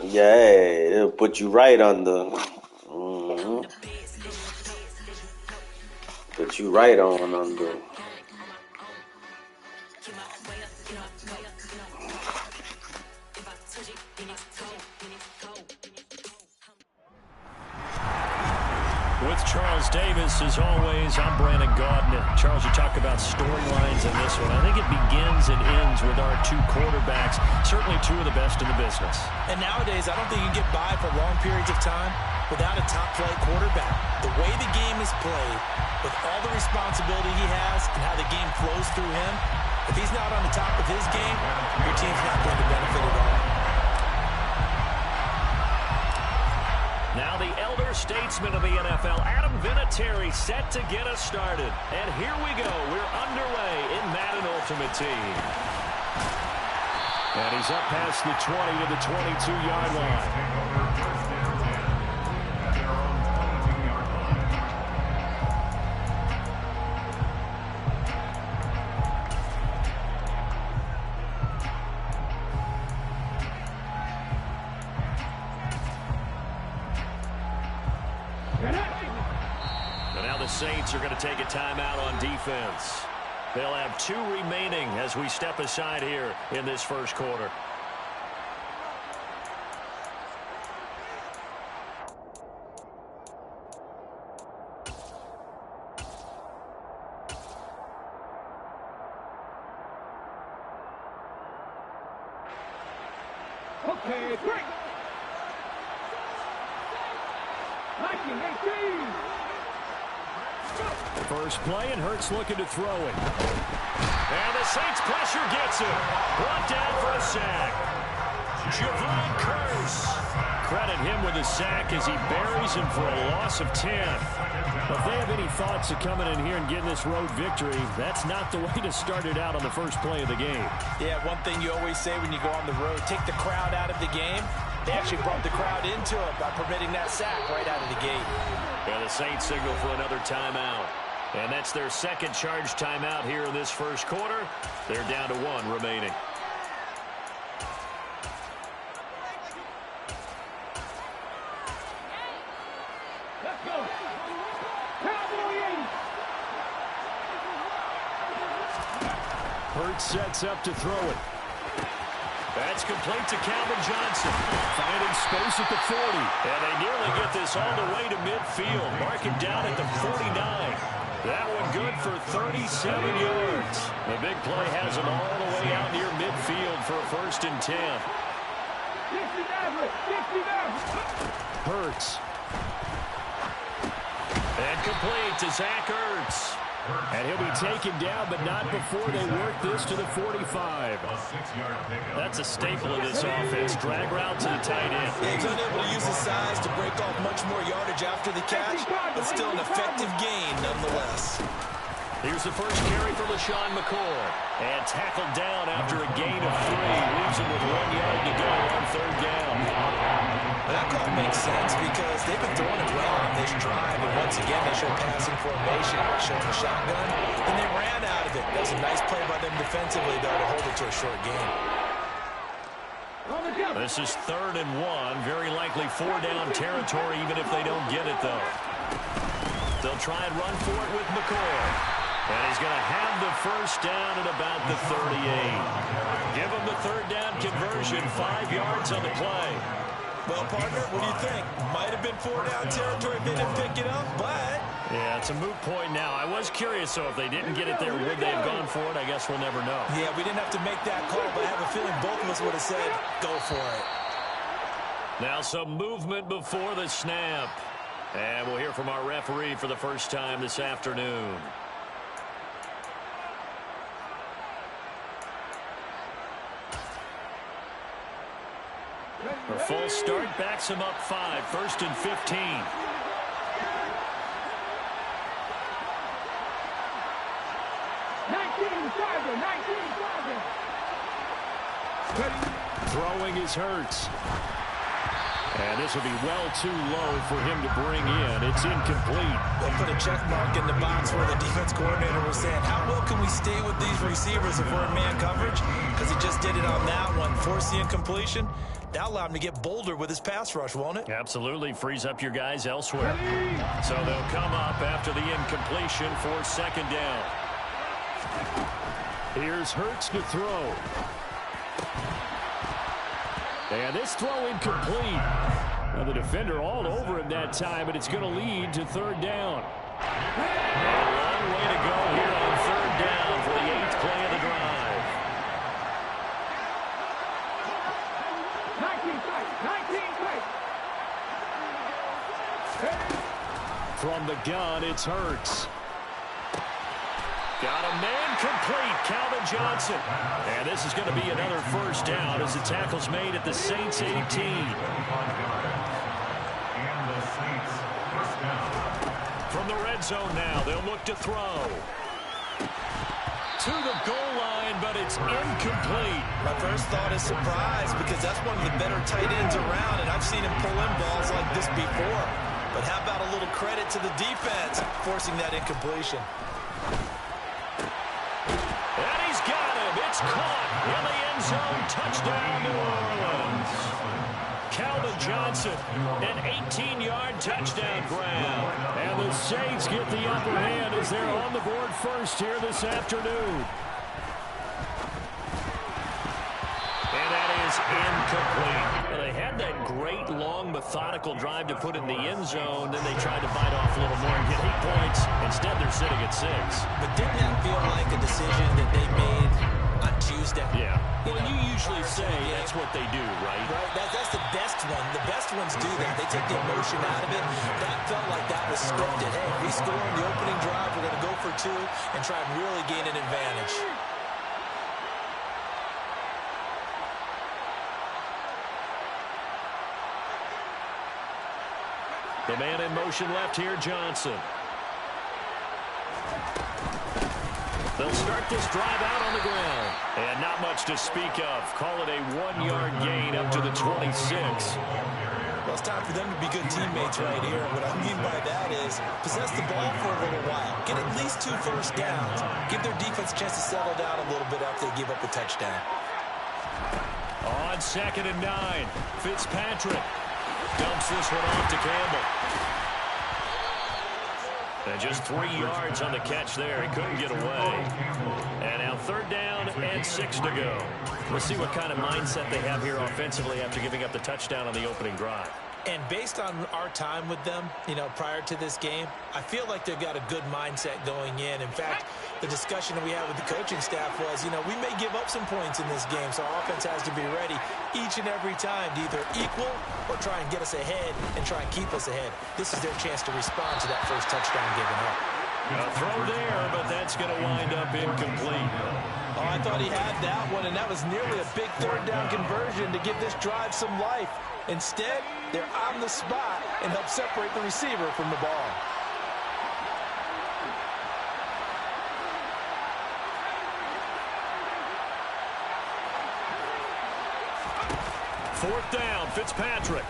Yeah, it'll put you right on the. Put you right on the. With Charles Davis, as always, I'm Brandon Gaudin. Charles, you talk about storylines in this one. I think it begins and ends with our two quarterbacks, certainly two of the best in the business. And nowadays, I don't think you can get by for long periods of time without a top-flight quarterback. The way the game is played, with all the responsibility he has and how the game flows through him, if he's not on the top of his game, your team's not going to benefit at all. Now the elder statesman of the NFL, Adam Vinatieri, set to get us started. And here we go. We're underway in Madden Ultimate Team. And he's up past the 20 to the 22-yard line. Saints are going to take a timeout on defense. They'll have 2 remaining as we step aside here in this first quarter. Okay, break. 19-18. First play, and Hurts looking to throw it. And the Saints pressure gets him. Brought down for a sack. Javon Curse. Credit him with a sack as he buries him for a loss of 10. If they have any thoughts of coming in here and getting this road victory, that's not the way to start it out on the first play of the game. Yeah, one thing you always say when you go on the road, take the crowd out of the game. They actually brought the crowd into it by permitting that sack right out of the gate. And the Saints signal for another timeout. And that's their second charge timeout here in this first quarter. They're down to 1 remaining. Let's go. Cowboys. Hurts sets up to throw it. That's complete to Calvin Johnson. Finding space at the 40. And they nearly get this all the way to midfield. Mark him down at the 49. That one good for 37 yards. The big play has him all the way out near midfield for a 1st and 10. Hurts. And complete to Zach Ertz. And he'll be taken down, but not before they work this to the 45. That's a staple of this offense. Drag route to the tight end. He's unable to use his size to break off much more yardage after the catch, but still an effective gain nonetheless. Here's the first carry for LaShawn McCoy. And tackled down after a gain of 3. Leaves him with 1 yard to go on 3rd down. That call makes sense because they've been throwing it well on this drive. And once again, they showed passing formation, showing the shotgun, and they ran out of it. That's a nice play by them defensively, though, to hold it to a short game. This is 3rd and 1. Very likely 4-down territory, even if they don't get it, though. They'll try and run for it with McCoy. And he's going to have the first down at about the 38. Give him the 3rd down conversion, 5 yards on the play. Well, partner, what do you think? Might have been 4-down territory if they didn't pick it up, but... Yeah, it's a moot point now. I was curious, though, if they didn't get it there, would they have gone for it? I guess we'll never know. Yeah, we didn't have to make that call, but I have a feeling both of us would have said, go for it. Now some movement before the snap. And we'll hear from our referee for the first time this afternoon. A false start backs him up 5. 1st and 15. Throwing is Hurts. And this will be well too low for him to bring in. It's incomplete. They put a check mark in the box where the defense coordinator was saying, how well can we stay with these receivers if we're in man coverage? Because he just did it on that one. Force the incompletion. That allowed him to get bolder with his pass rush, won't it? Absolutely. Frees up your guys elsewhere. So they'll come up after the incompletion for second down. Here's Hurts to throw. And this throw incomplete. Now the defender all over him that time, but it's going to lead to third down. A long way to go here on third down for the 8th play of the drive. 19 play. From the gun, it's Hurts. Got a man complete, Calvin Johnson. And this is going to be another first down as the tackle's made at the Saints 18. From the red zone now, they'll look to throw. To the goal line, but it's incomplete. My first thought is surprise because that's one of the better tight ends around, and I've seen him pull in balls like this before. But how about a little credit to the defense forcing that incompletion? And he's got him. It's caught in the end zone. Touchdown, New Orleans. Calvin Johnson, an 18-yard touchdown grab. And the Saints get the upper hand as they're on the board first here this afternoon. And that is incomplete. Well, they had that great, long, methodical drive to put in the end zone. Then they tried to bite off a little more and get 8 points. Instead, they're sitting at 6. But didn't that feel like a decision that they made on Tuesday? Yeah. Well, you usually say that's what they do, right? Right. That's the best one. The best ones do that. They take the emotion out of it. That felt like that was scripted. Hey, we score on the opening drive. We're going to go for 2 and try and really gain an advantage. The man in motion left here, Johnson. They'll start this drive out on the ground. And not much to speak of. Call it a 1-yard gain up to the 26. Well, it's time for them to be good teammates right here. What I mean by that is possess the ball for a little while. Get at least 2 first downs. Give their defense a chance to settle down a little bit after they give up a touchdown. On 2nd and 9, Fitzpatrick dumps this one off to Campbell. And just 3 yards on the catch there. He couldn't get away. And now 3rd down and 6 to go. We'll see what kind of mindset they have here offensively after giving up the touchdown on the opening drive. And based on our time with them, prior to this game, I feel like they've got a good mindset going in. In fact, the discussion that we had with the coaching staff was, we may give up some points in this game, so our offense has to be ready each and every time to either equal or try and get us ahead and try and keep us ahead. This is their chance to respond to that first touchdown given up. A throw there, but that's going to wind up incomplete. Oh, I thought he had that one, and that was nearly a big 3rd down conversion to give this drive some life. Instead, they're on the spot and help separate the receiver from the ball. Fourth down, Fitzpatrick.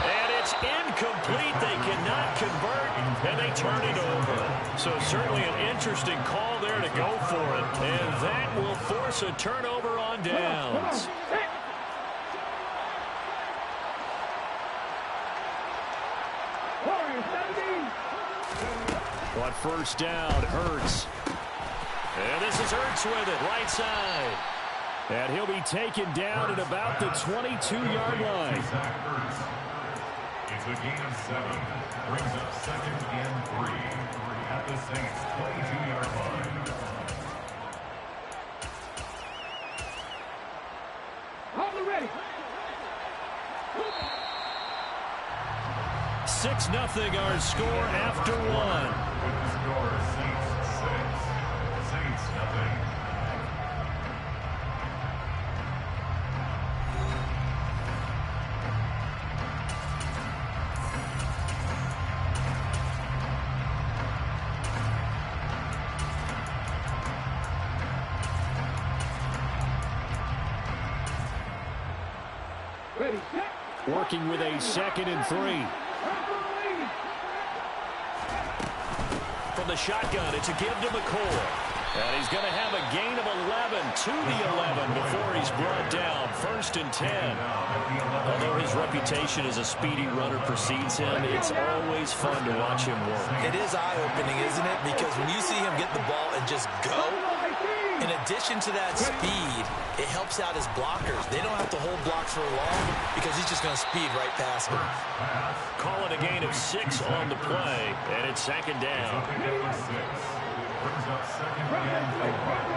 And it's incomplete. They cannot convert, and they turn it over. So certainly an interesting call there to go for it. And that will force a turnover on downs. On 1st down, Hurts. And this is Hurts with it, right side. And he'll be taken down at about the 22-yard line. It's a gain of 7. Brings up 2nd and 3 at the Saints' 22-yard line. Hold it ready. 6-0 our score after 1. With the score, Saints 6, Saints nothing. Ready, set. Working with a 2nd and 3. From the shotgun, it's a give to McCoy. And he's going to have a gain of 11 to the 11 before he's brought down. 1st and 10. Although his reputation as a speedy runner precedes him, it's always fun to watch him work. It is eye-opening, isn't it? Because when you see him get the ball and just go, in addition to that speed, it helps out his blockers. They don't have to hold blocks for long because he's just going to speed right past them. Call it a gain of 6 on the play, and it's 2nd down. Brings up 2nd and 4 at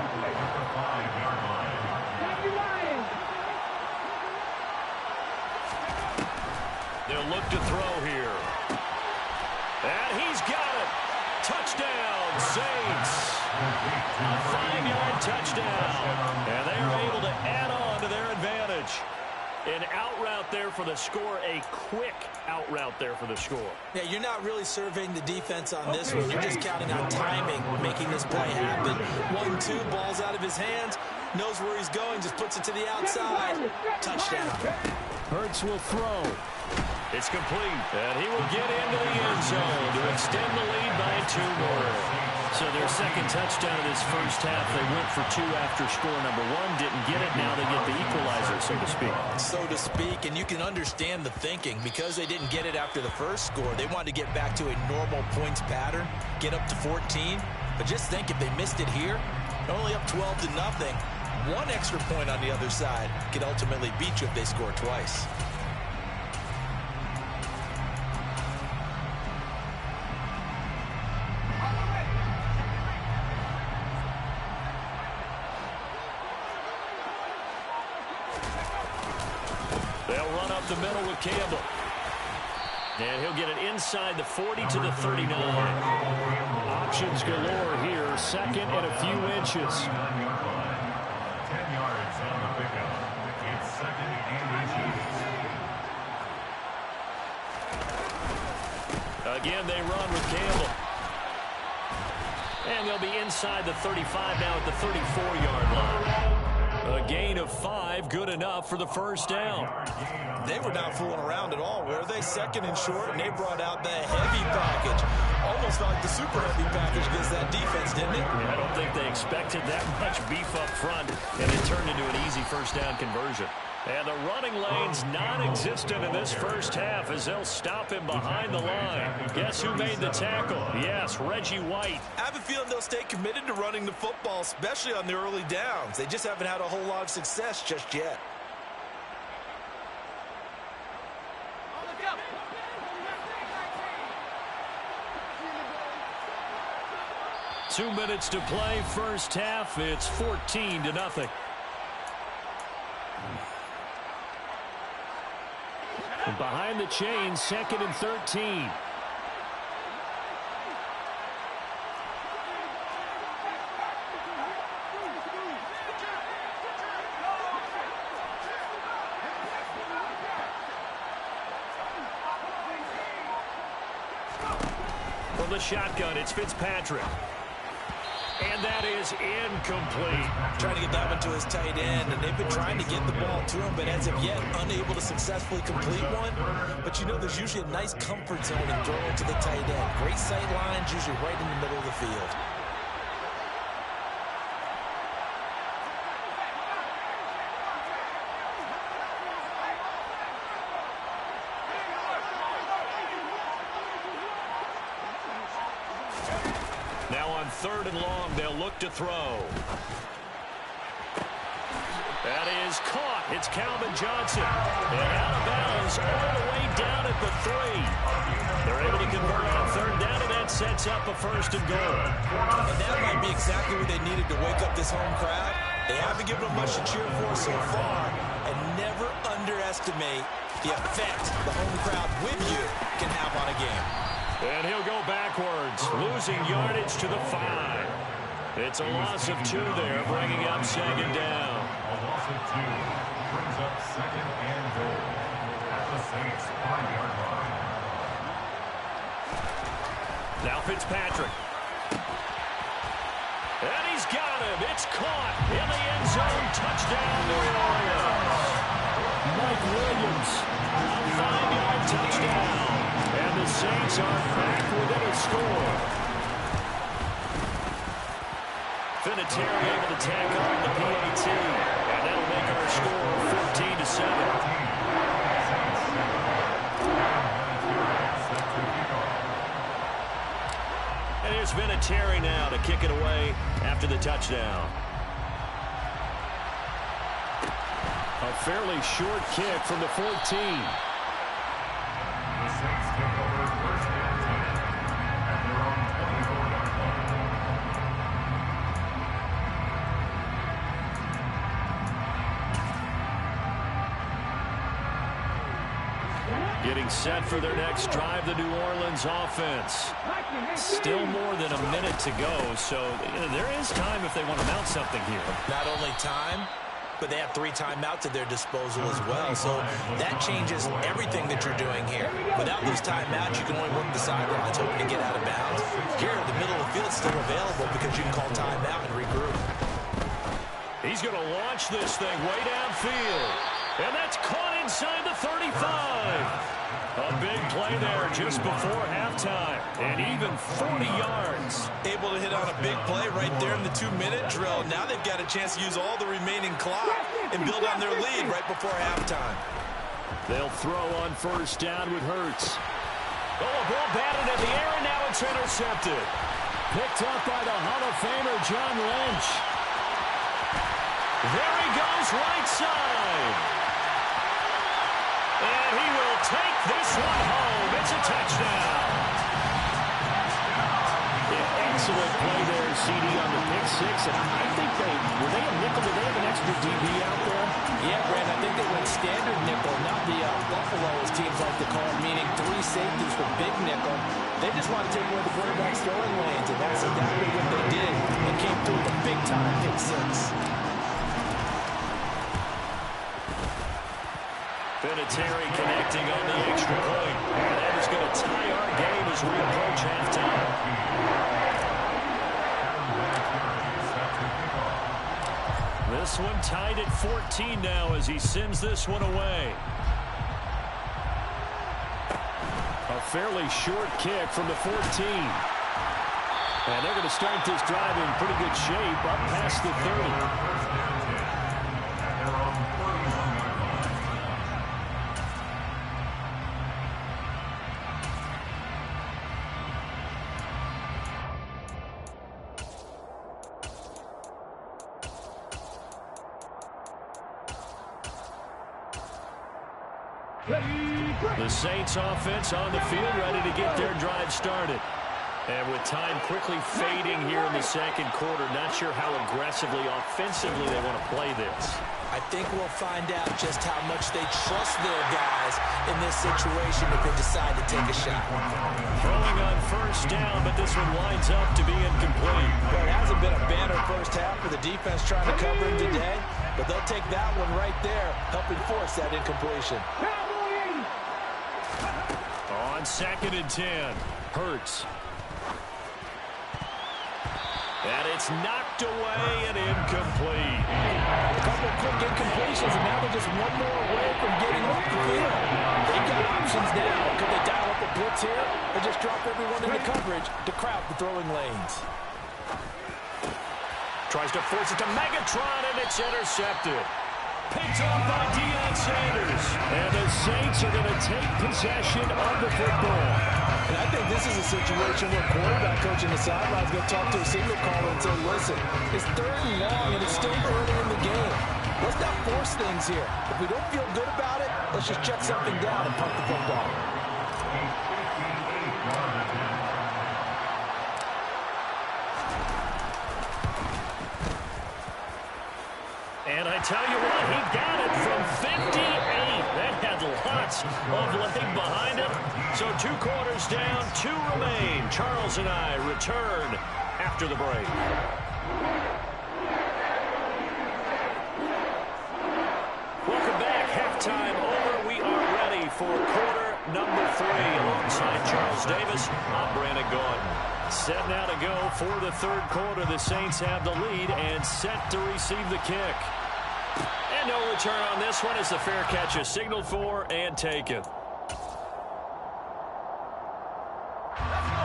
the 5-yard line. They'll look to throw here. And he's got it. Touchdown, Saints. A 5-yard touchdown. And they are able to add on to their advantage. An out route there for the score, a quick out route there for the score. Yeah, you're not really surveying the defense on this one. You're just counting on timing, making this play happen. 1-2, ball's out of his hands, knows where he's going, just puts it to the outside. Touchdown. Hurts will throw. It's complete, and he will get into the end zone to extend the lead by 2 more. So their 2nd touchdown of this first half, they went for 2 after score number 1, didn't get it. Now they get the equalizer, so to speak. So to speak, and you can understand the thinking. Because they didn't get it after the first score, they wanted to get back to a normal points pattern, get up to 14. But just think, if they missed it here, they're only up 12-0. 1 extra point on the other side could ultimately beat you if they score twice. The middle with Campbell. And he'll get it inside the 40 to the 39. Options galore here. 2nd and a few inches. 10 yards on the pickup. It's 2nd and inches. Again, they run with Campbell. And they'll be inside the 35 now at the 34-yard line. A gain of 5, good enough for the first down. They were not fooling around at all, were they? 2nd and short, and they brought out the heavy package. Almost like the super heavy package against that defense, didn't it? I don't think they expected that much beef up front, and it turned into an easy first down conversion. And the running lane's non-existent in this first half as they'll stop him behind the line. Guess who made the tackle? Yes, Reggie White. I have a feeling they'll stay committed to running the football, especially on the early downs. They just haven't had a whole lot of success just yet. Two minutes to play, first half. It's 14-0. Behind the chain, 2nd and 13. From the shotgun, it's Fitzpatrick. And that is incomplete. Trying to get that one to his tight end, and they've been trying to get the ball to him, but as of yet, unable to successfully complete one. But you know, there's usually a nice comfort zone in throwing to the tight end. Great sight lines, usually right in the middle of the field. Now on 3rd and long, they'll look to throw. That is caught. It's Calvin Johnson. And out of bounds all the way down at the 3. They're able to convert on 3rd down, and that sets up a 1st and goal. And that might be exactly what they needed to wake up this home crowd. They haven't given them much to cheer for so far. And never underestimate the effect the home crowd with you can have on a game. And he'll go backwards, losing yardage to the 5. It's a loss of 2 there, bringing up 2nd down. A loss of 2 brings up 2nd and goal at the Saints 5-yard line. Now Fitzpatrick. And he's got him. It's caught in the end zone. Touchdown, New Orleans. Mike Williams. A 5-yard touchdown. And the Saints are back within a score. Vinatieri able to tack on the PAT. And that'll make our score 14-7. And here's Vinatieri now to kick it away after the touchdown. A fairly short kick from the 14. The Saints take over first and 10 at their own 24-yard line. Getting set for their next drive, the New Orleans offense. Still more than a minute to go, so there is time if they want to mount something here. Not only time, but they have 3 timeouts at their disposal as well. So that changes everything that you're doing here. Without those timeouts, you can only work the sidelines, hoping to get out of bounds. Here, the middle of the field is still available because you can call timeout and regroup. He's going to launch this thing way downfield. And that's caught inside the 35. A big play there just before halftime. And even 40 yards. Able to hit on a big play right there in the 2-minute drill. Now they've got a chance to use all the remaining clock and build on their lead right before halftime. They'll throw on first down with Hurts. Oh, a ball batted in the air, and now it's intercepted. Picked up by the Hall of Famer, John Lynch. There he goes, right side. And he will take this one home. It's a touchdown. Excellent play there, CD, on the pick six. And I think were they a nickel? Did they have an extra DB out there? Yeah, Brandon, I think they went standard nickel, not the Buffalo, as teams like to call it, meaning 3 safeties for big nickel. They just want to take away the quarterback's throwing lanes, and that's exactly what they did. They came through with a big-time pick six. Vinatieri connecting on the extra point. And that is going to tie our game as we approach halftime. This one tied at 14 now as he sends this one away. A fairly short kick from the 14. And they're going to start this drive in pretty good shape up past the 30. The Saints offense on the field, ready to get their drive started. And with time quickly fading here in the second quarter, not sure how aggressively, offensively they want to play this. I think we'll find out just how much they trust their guys in this situation if they decide to take a shot. Throwing on first down, but this one winds up to be incomplete. Well, it hasn't been a banner first half for the defense trying to cover him today, but they'll take that one right there, helping force that incompletion. On 2nd and 10, Hurts. And it's knocked away and incomplete. A couple of quick incompletions, and now they're just one more away from getting off the field. They've got options now. Could they dial up a blitz here or just drop everyone into coverage to crowd the throwing lanes? Tries to force it to Megatron, and it's intercepted. Picked up by Deion Sanders. And the Saints are going to take possession of the football. And I think this is a situation where quarterback coach in the sideline is going to talk to a signal caller and say, listen, it's 3rd and long, and it's still early in the game. Let's not force things here. If we don't feel good about it, let's just check something down and punt the football. And I tell you what, he got it from 58. That had lots of leg behind him. So 2 quarters down, 2 remain. Charles and I return after the break. Welcome back. Halftime over. We are ready for quarter number 3. Alongside Charles Davis, I'm Brandon Gordon. Set now to go for the 3rd quarter. The Saints have the lead and set to receive the kick. And no return on this one as the fair catch is signaled for and taken.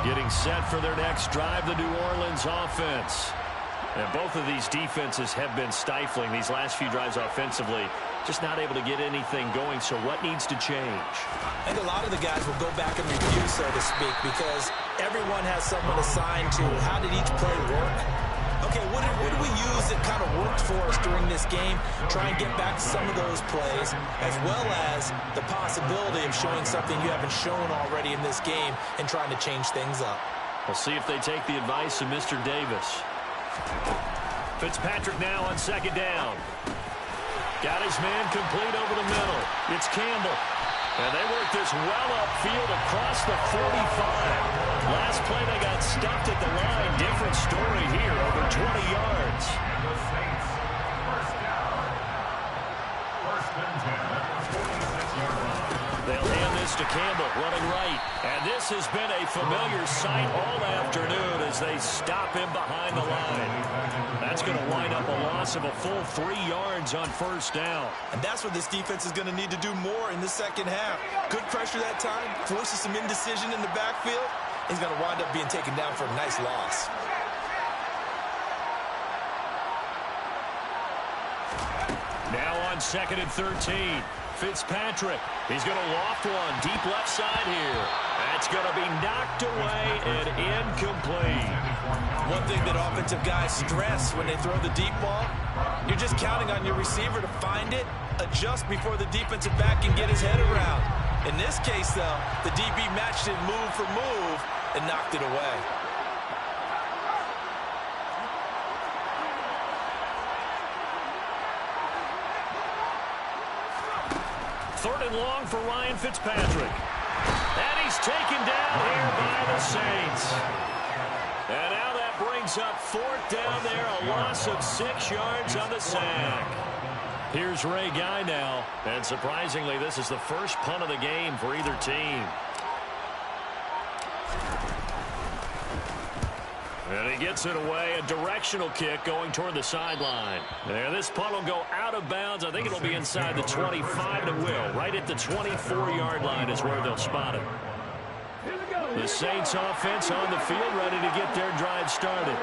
Getting set for their next drive, the New Orleans offense. And both of these defenses have been stifling these last few drives offensively. Just not able to get anything going, so what needs to change? I think a lot of the guys will go back and review, so to speak, because everyone has someone assigned to how did each play work. Okay, what did we use that kind of worked for us during this game? Try and get back to some of those plays, as well as the possibility of showing something you haven't shown already in this game and trying to change things up. We'll see if they take the advice of Mr. Davis. Fitzpatrick now on second down. Got his man complete over the middle. It's Campbell. And they work this well upfield across the 45. Last play they got stuffed at the line. Different story here, over 20 yards. The Saints, first down. First and 10 at the 46-yard line. They'll hand this to Campbell, running right. And this has been a familiar sight all afternoon as they stop him behind the line. That's going to wind up a loss of a full 3 yards on first down. And that's what this defense is going to need to do more in the second half. Good pressure that time, forces some indecision in the backfield. He's going to wind up being taken down for a nice loss. Now on second and 13. Fitzpatrick, he's going to loft one deep left side here. That's going to be knocked away and incomplete. One thing that offensive guys stress when they throw the deep ball, you're just counting on your receiver to find it, adjust before the defensive back can get his head around. In this case, though, the DB matched it move for move and knocked it away. Third and long for Ryan Fitzpatrick. And he's taken down here by the Saints. And now that brings up fourth down there, a loss of 6 yards on the sack. Here's Ray Guy now. And surprisingly, this is the first punt of the game for either team. And he gets it away, a directional kick going toward the sideline. And this punt will go out of bounds. I think it'll be inside the 25, and it will. Right at the 24-yard line is where they'll spot it. The Saints offense on the field, ready to get their drive started.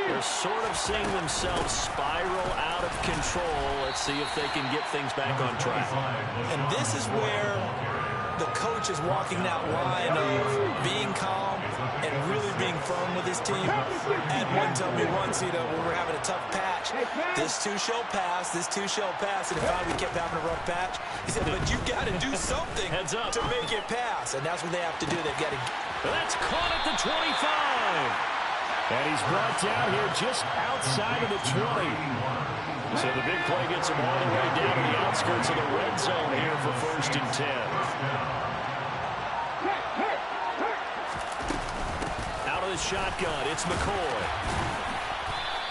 They're sort of seeing themselves spiral out of control. Let's see if they can get things back on track. And this is where the coach is walking that line of being calm and really being firm with his team. Had one tell me once, when we're having a tough patch, this too shall pass, this too shall pass. And if we kept having a rough patch, he said, but you got to do something to make it pass. And that's what they have to do. They've got to. That's caught at the 25. And he's brought down here just outside of the 20. So the big play gets him all the way down to the outskirts of the red zone here for first and 10. Out of the shotgun, it's McCoy.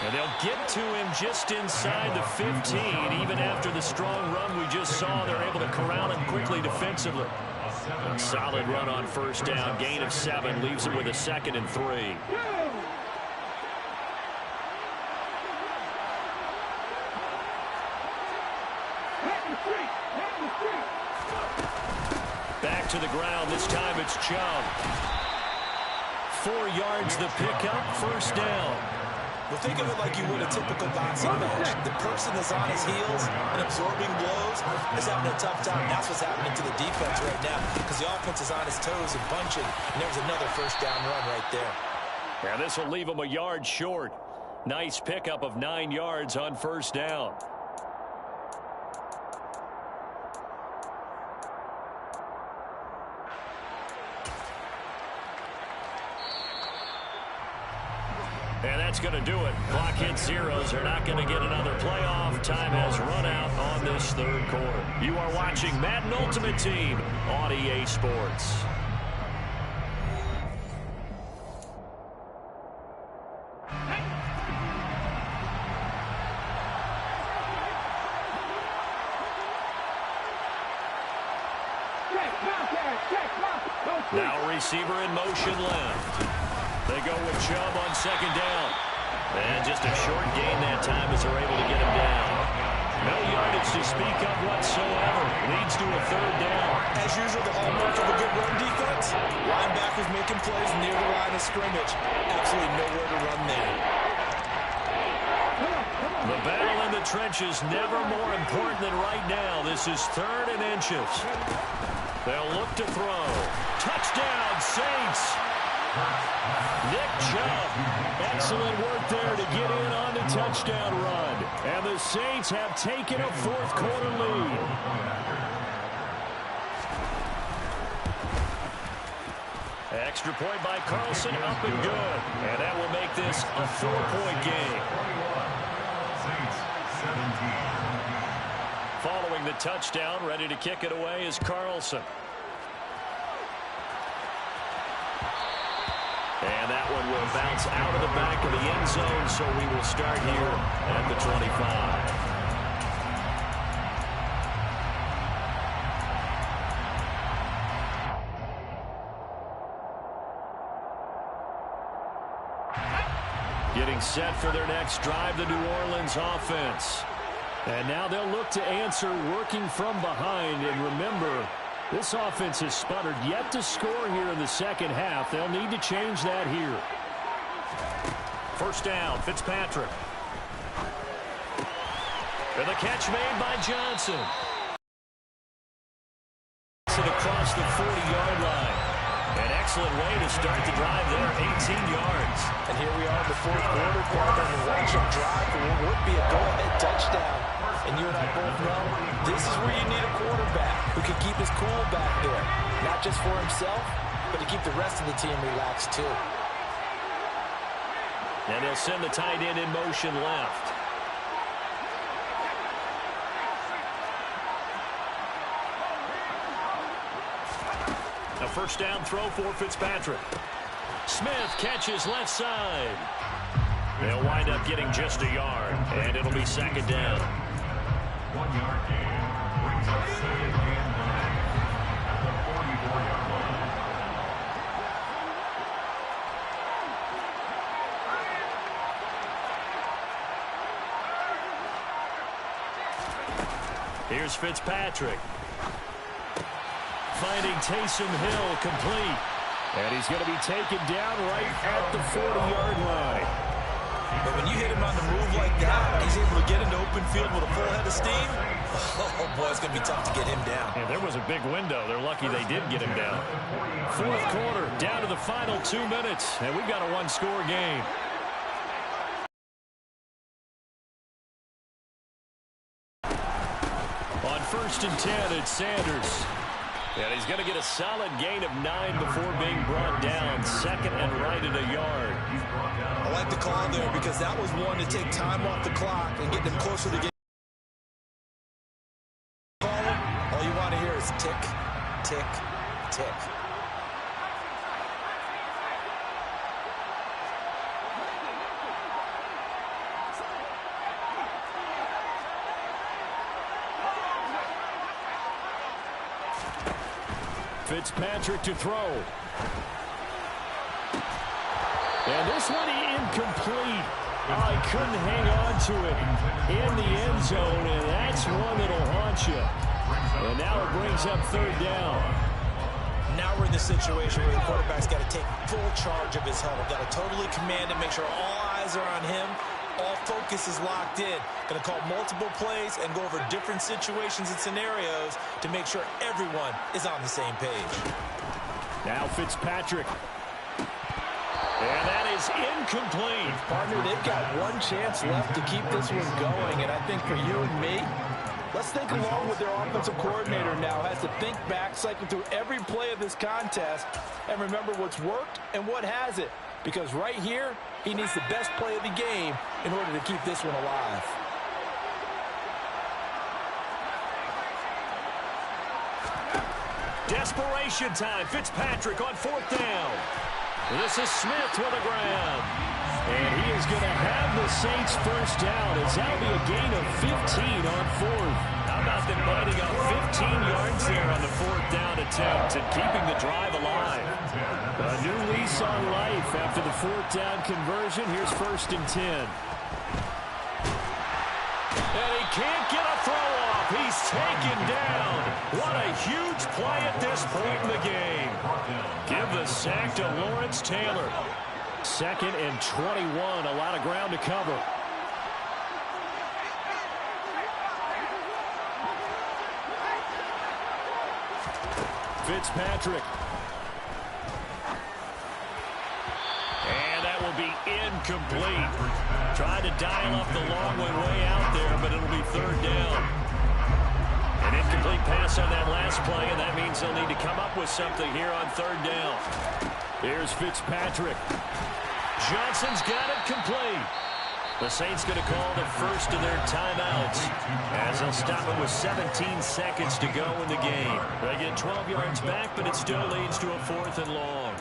And they'll get to him just inside the 15. Even after the strong run we just saw, they're able to corral him quickly defensively. A solid run on first down. Gain of 7 leaves it with a 2nd and 3. Back to the ground. This time it's Chubb. 4 yards the pickup. First down. Well, think of it like you would a typical boxing match. The person that's on his heels and absorbing blows is having a tough time. That's what's happening to the defense right now because the offense is on his toes and punching. And there's another first down run right there. And this will leave him a yard short. Nice pickup of 9 yards on first down. And that's going to do it. Clock hits zeros. They're not going to get another playoff. Time has run out on this third quarter. You are watching Madden Ultimate Team on EA Sports. Now receiver in motion left. They go with Chubb on second down. And just a short gain that time as they're able to get him down. No yardage to speak of whatsoever. Leads to a third down. As usual, the hallmark of a good run defense, linebackers making plays near the line of scrimmage. Absolutely nowhere to run there. The battle in the trenches never more important than right now. This is 3rd and inches. They'll look to throw. Touchdown, Saints. Nick Chubb. Excellent work there to get in on the touchdown run. And the Saints have taken a 4th quarter lead. Extra point by Carlson, up and good. And that will make this a 4-point game. Following the touchdown, ready to kick it away is Carlson. And that one will bounce out of the back of the end zone, so we will start here at the 25. Getting set for their next drive, the New Orleans offense. And now they'll look to answer working from behind. And remember, this offense has sputtered yet to score here in the second half. They'll need to change that here. First down, Fitzpatrick. And the catch made by Johnson. Across the 40-yard line. An excellent way to start the drive there, 18 yards. And here we are in the 4th quarter, partner, and watch them drive for what would be a go-ahead touchdown. And you and I both know this is where you need a quarterback who can keep his cool back there. Not just for himself, but to keep the rest of the team relaxed too. And he'll send the tight end in motion left. A first down throw for Fitzpatrick. Smith catches left side. They'll wind up getting just a yard, and it'll be 2nd down. 1-yard gain brings up 2nd and 9 at the 44-yard line. Here's Fitzpatrick. Finding Taysom Hill complete. And he's going to be taken down right at the 40-yard line. But when you hit him on the move like that, he's able to get into open field with a full head of steam. Oh, boy, it's going to be tough to get him down. And there was a big window. They're lucky they did get him down. 4th quarter, down to the final 2 minutes. And we've got a 1-score game. On 1st and 10, it's Sanders. And he's going to get a solid gain of 9 before being brought down. 2nd and right at a yard. I like the call there because that was one to take time off the clock and get them closer to getting. All you want to hear is tick, tick, tick. Fitzpatrick to throw. And this one incomplete. Oh, he couldn't hang on to it in the end zone, and that's one that'll haunt you. And now it brings up 3rd down. Now we're in the situation where the quarterback's got to take full charge of his huddle. Got to totally command it, make sure all eyes are on him. All focus is locked in. Going to call multiple plays and go over different situations and scenarios to make sure everyone is on the same page. Now Fitzpatrick. And that is incomplete. Partner, they've got one chance left to keep this one going. And I think for you and me, let's think along with their offensive coordinator now. Has to think back, cycle through every play of this contest, and remember what's worked and what hasn't. Because right here, he needs the best play of the game in order to keep this one alive. Desperation time. Fitzpatrick on 4th down. This is Smith with a grab. And he is going to have the Saints first down as that'll be a gain of 15 on 4th. How about them biting up 15 yards there on the 4th down attempt and keeping the drive alive? A new lease on life after the 4th down conversion. Here's 1st and 10. And he can't get a throw off. He's taken down. What a huge play at this point in the game. Give the sack to Lawrence Taylor. 2nd and 21. A lot of ground to cover. Fitzpatrick. And that will be incomplete. Tried to dial up the long way out there, but it'll be 3rd down. An incomplete pass on that last play, and that means they'll need to come up with something here on 3rd down. Here's Fitzpatrick. Johnson's got it complete. The Saints going to call the first of their timeouts as they'll stop it with 17 seconds to go in the game. They get 12 yards back, but it still leads to a 4th and long.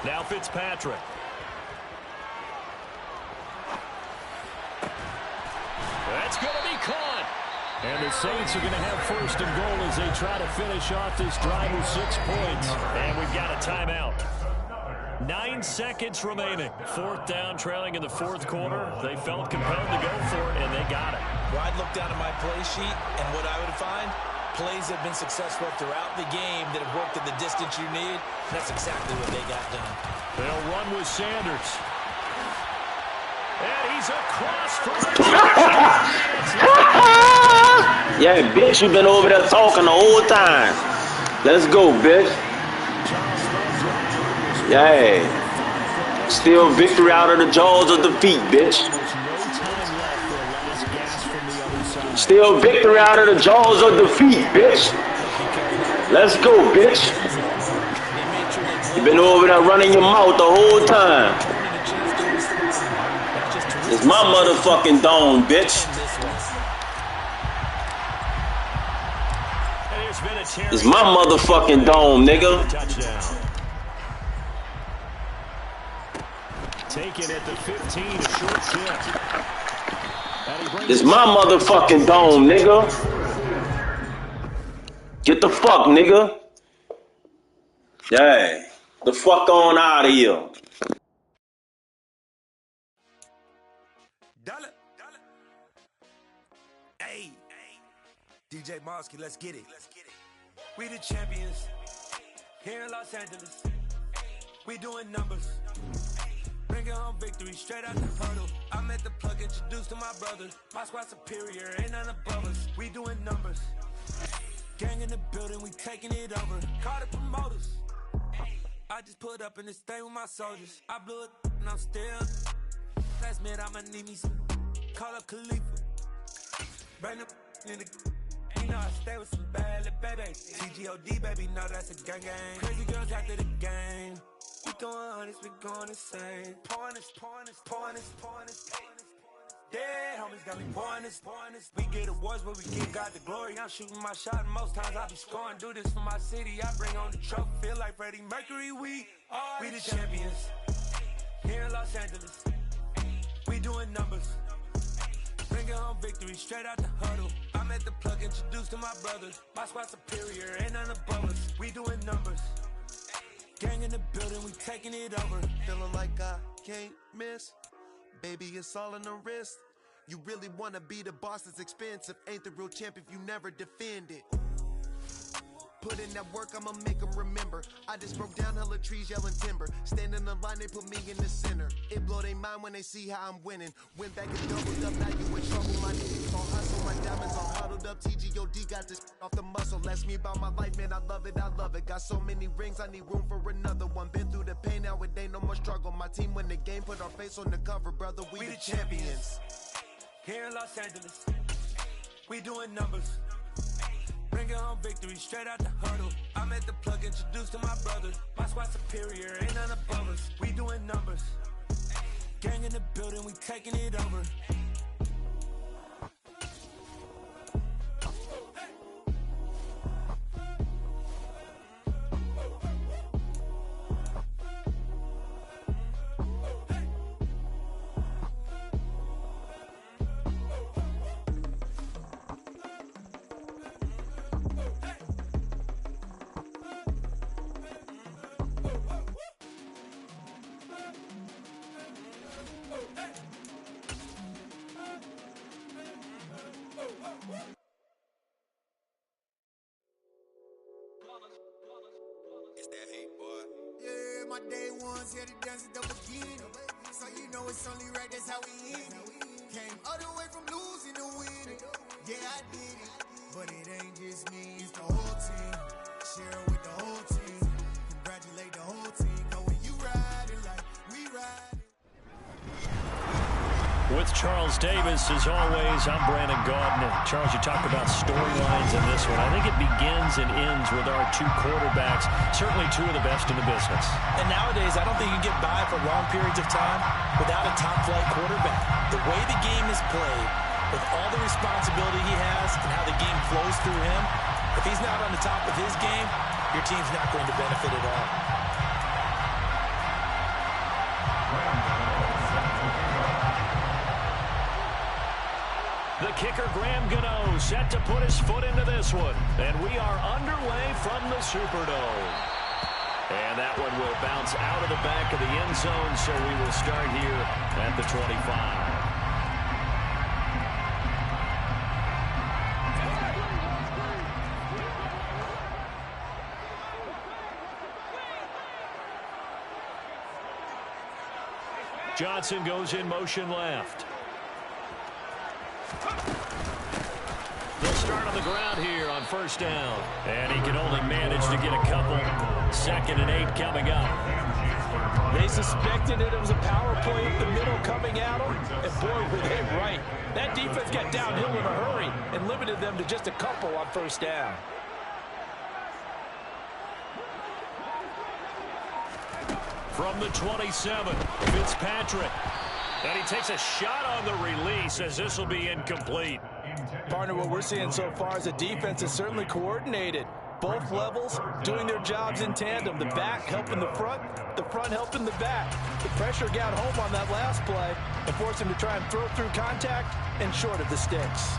Now Fitzpatrick. That's going to be caught. And the Saints are going to have 1st and goal as they try to finish off this drive with 6 points. And we've got a timeout. 9 seconds remaining. 4th down, trailing in the 4th quarter. They felt compelled to go for it, and they got it. Well, I'd look down at my play sheet, and what I would find, plays have been successful throughout the game that have worked at the distance you need. That's exactly what they got done. They'll run with Sanders. And he's across for Yeah, bitch, you've been over there talking the whole time. Let's go, bitch. Yeah. Still victory out of the jaws of defeat, bitch. Still victory out of the jaws of defeat, bitch. Let's go, bitch. You've been over there running your mouth the whole time. It's my motherfucking dome, bitch. It's my motherfucking dome, nigga. Taken at the 15, a short kick. It's my motherfucking dome, nigga. Get the fuck, nigga. Yeah. The fuck on out of here. Hey, DJ Mosky, let's get it. We the champions here in Los Angeles. We doing numbers. Bringing home victory straight out the hurdle. I'm at the plug, introduced to my brother. My squad superior, ain't none above us. We doing numbers. Gang in the building, we taking it over. Call the promoters. I just put up in this thing with my soldiers. I blew it and I'm still. Last minute, I'ma need me some. Call up Khalifa. Bring the in the. You know I stay with some bad little baby. TGOD, baby, know that's a gang gang. Crazy girls after the game. We going honest, we going insane. Pouring this. Dead homies got me pouring this. We get awards, but we give God the glory. I'm shooting my shot, and most times I be scoring. Do this for my city, I bring on the trophy. Feel like Freddie Mercury, we the champions. Here in Los Angeles, we doing numbers. Bringing home victory straight out the huddle. I'm at the plug, introduced to my brother. My squad superior, ain't none above us. We doing numbers. Gang in the building, we taking it over. Feeling like I can't miss. Baby, it's all in the wrist. You really wanna be the boss, it's expensive. Ain't the real champ if you never defend it. Put in that work, I'ma make them remember. I just broke down hella trees, yelling timber. Stand in the line, they put me in the center. It blow their mind when they see how I'm winning. Went back and doubled up, now you in trouble. My niggas on hustle, my diamonds all huddled up. TGOD got this off the muscle. That's me about my life, man, I love it. Got so many rings, I need room for another one. Been through the pain, now it ain't no more struggle. My team win the game, put our face on the cover, brother. We the champions. Here in Los Angeles, we doing numbers. Bringing home victory straight out the huddle. I'm at the plug, introduced to my brother. My squad superior, ain't none above us. We doing numbers. Gang in the building, we taking it over. my day ones, here to dance at the beginning. So you know it's only right, that's how we end it. Came all the way from losing to winning. Yeah, I did it. But it ain't just me, it's the whole team. Share with the whole team. Congratulate the whole team. Cause when you riding like we riding. With Charles Davis, as always, I'm Brandon Gaudin. Charles, you talked about storylines in this one. I think it begins and ends with our two quarterbacks, certainly two of the best in the business. And nowadays, I don't think you can get by for long periods of time without a top-flight quarterback. The way the game is played, with all the responsibility he has and how the game flows through him, if he's not on the top of his game, your team's not going to benefit at all. The kicker, Graham Gano, set to put his foot into this one. And we are underway from the Superdome. And that one will bounce out of the back of the end zone, so we will start here at the 25. Johnson goes in motion left. They'll start on the ground here on first down. And he can only manage to get a couple. 2nd and 8 coming up. They suspected it was a power play up the middle coming at them. And boy, were they right. That defense got downhill in a hurry and limited them to just a couple on first down. From the 27, Fitzpatrick. And he takes a shot on the release as this will be incomplete. Partner, what we're seeing so far is the defense is certainly coordinated. Both levels doing their jobs in tandem. The back helping the front helping the back. The pressure got home on that last play and forced him to try and throw through contact and short of the sticks.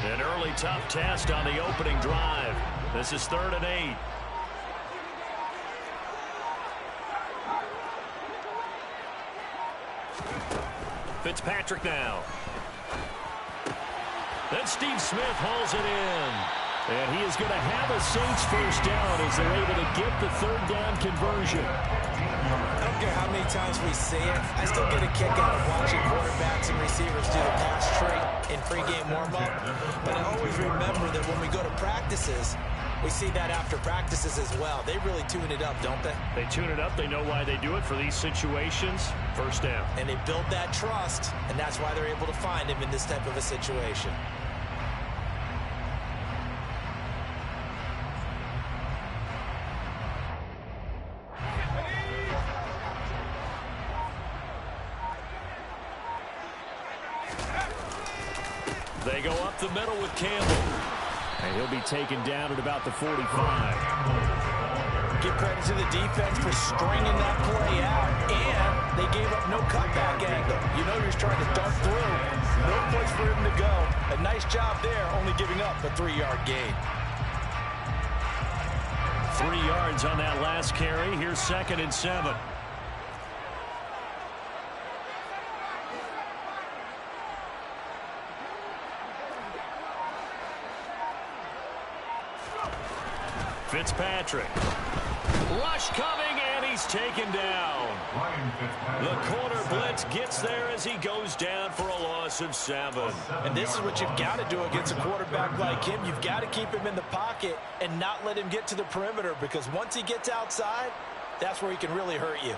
An early tough test on the opening drive. This is 3rd and 8. Fitzpatrick now. Then Steve Smith hauls it in. And he is going to have a Saints first down as they're able to get the 3rd down conversion. I don't care how many times we say it, I still get a kick out of watching quarterbacks and receivers do the pass trait in pregame warm-up. But I always remember that when we go to practices, we see that after practices as well. They really tune it up, don't they? They tune it up. They know why they do it for these situations. First down. And they build that trust, and that's why they're able to find him in this type of a situation. They go up the middle with Campbell. And he'll be taken down at about the 45. Give credit to the defense for stringing that play out, and they gave up no cutback angle. You know you're trying to dart through. No place for him to go. A nice job there, only giving up a 3-yard gain. 3 yards on that last carry. Here's 2nd and 7. Fitzpatrick. Rush coming, and he's taken down. The corner blitz gets there as he goes down for a loss of 7. And this is what you've got to do against a quarterback like him. You've got to keep him in the pocket and not let him get to the perimeter, because once he gets outside, that's where he can really hurt you.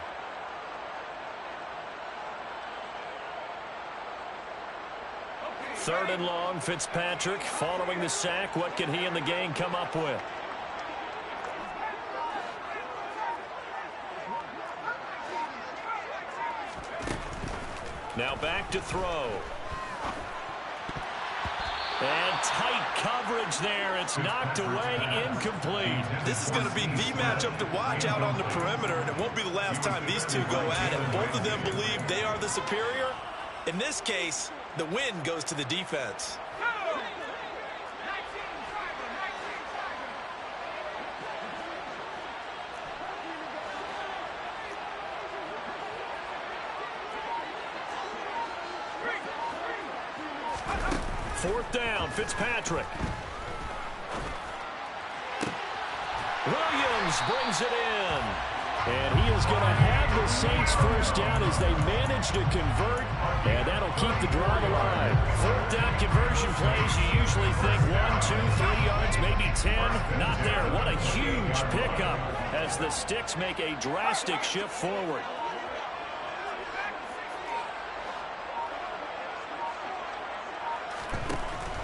Third and long, Fitzpatrick following the sack. What can he and the gang come up with? Now back to throw. And tight coverage there. It's knocked away, incomplete. This is going to be the matchup to watch out on the perimeter, and it won't be the last time these two go at it. Both of them believe they are the superior. In this case, the win goes to the defense. 4th down, Fitzpatrick. Williams brings it in. And he is going to have the Saints first down as they manage to convert, and that'll keep the drive alive. 4th down conversion plays, you usually think 1, 2, 3 yards, maybe 10. Not there. What a huge pickup as the Sticks make a drastic shift forward.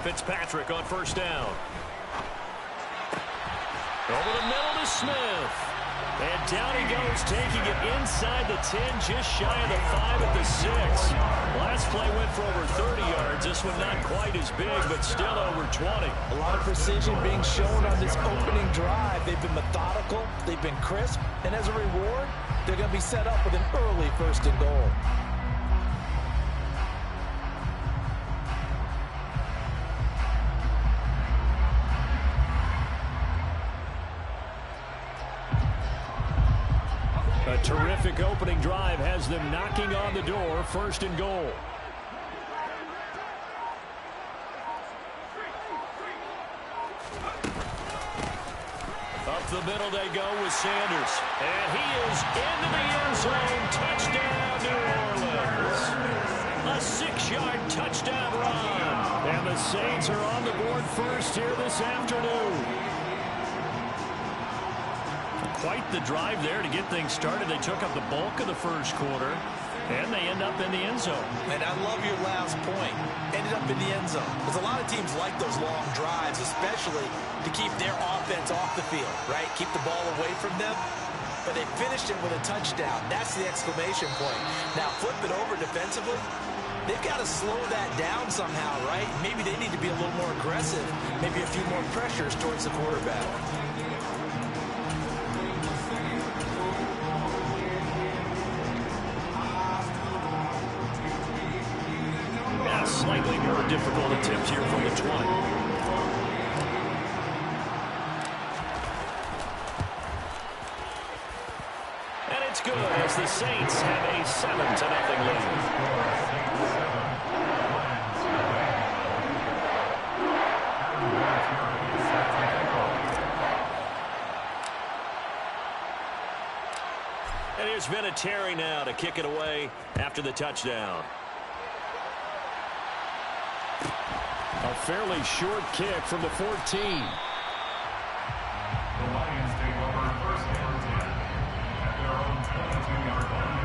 Fitzpatrick on 1st down. Over the middle to Smith. And down he goes, taking it inside the 10, just shy of the 5 at the 6. Last play went for over 30 yards. This one not quite as big, but still over 20. A lot of precision being shown on this opening drive. They've been methodical, they've been crisp, and as a reward, they're going to be set up with an early 1st and goal. A terrific opening drive has them knocking on the door, 1st and goal. Up the middle they go with Sanders. And he is into the end zone. Touchdown, New Orleans. A 6-yard touchdown run. And the Saints are on the board first here this afternoon. Quite the drive there to get things started. They took up the bulk of the 1st quarter, and they end up in the end zone. And I love your last point. Ended up in the end zone. Because a lot of teams like those long drives, especially to keep their offense off the field, right? Keep the ball away from them. But they finished it with a touchdown. That's the exclamation point. Now flip it over defensively. They've got to slow that down somehow, right? Maybe they need to be a little more aggressive. Maybe a few more pressures towards the quarterback. Slightly more difficult attempt here from the 20. And it's good as the Saints have a 7-0 lead. And here's Vinatieri now to kick it away after the touchdown. A fairly short kick from the 14. The Lions take over 1st and 10 at their own 22-yard line.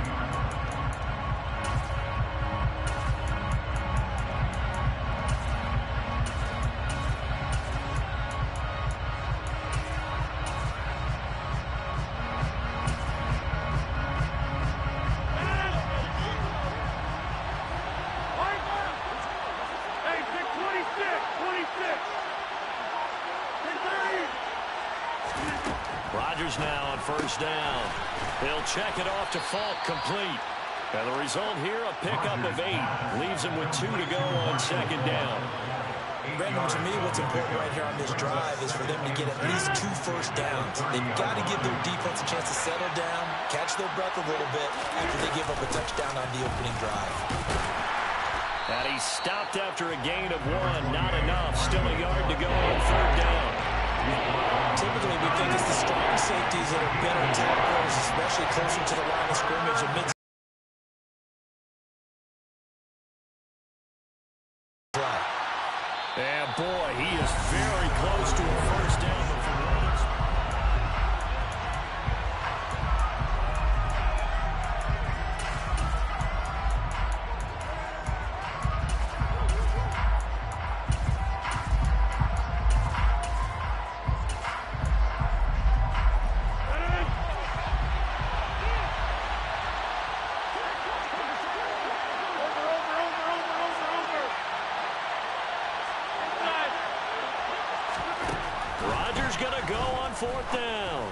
Now on 1st down. He'll check it off to Falk, complete. And the result here, a pickup of 8. Leaves him with 2 to go on 2nd down. Brandon, to me, what's important right here on this drive is for them to get at least 2 first downs. They've got to give their defense a chance to settle down, catch their breath a little bit after they give up a touchdown on the opening drive. And he stopped after a gain of 1. Not enough. Still a yard to go on 3rd down. Typically, we think it's the strong safeties that are better tacklers, especially closer to the line of scrimmage and mid. And boy, he is very close to a 1st down. Going to go on 4th down.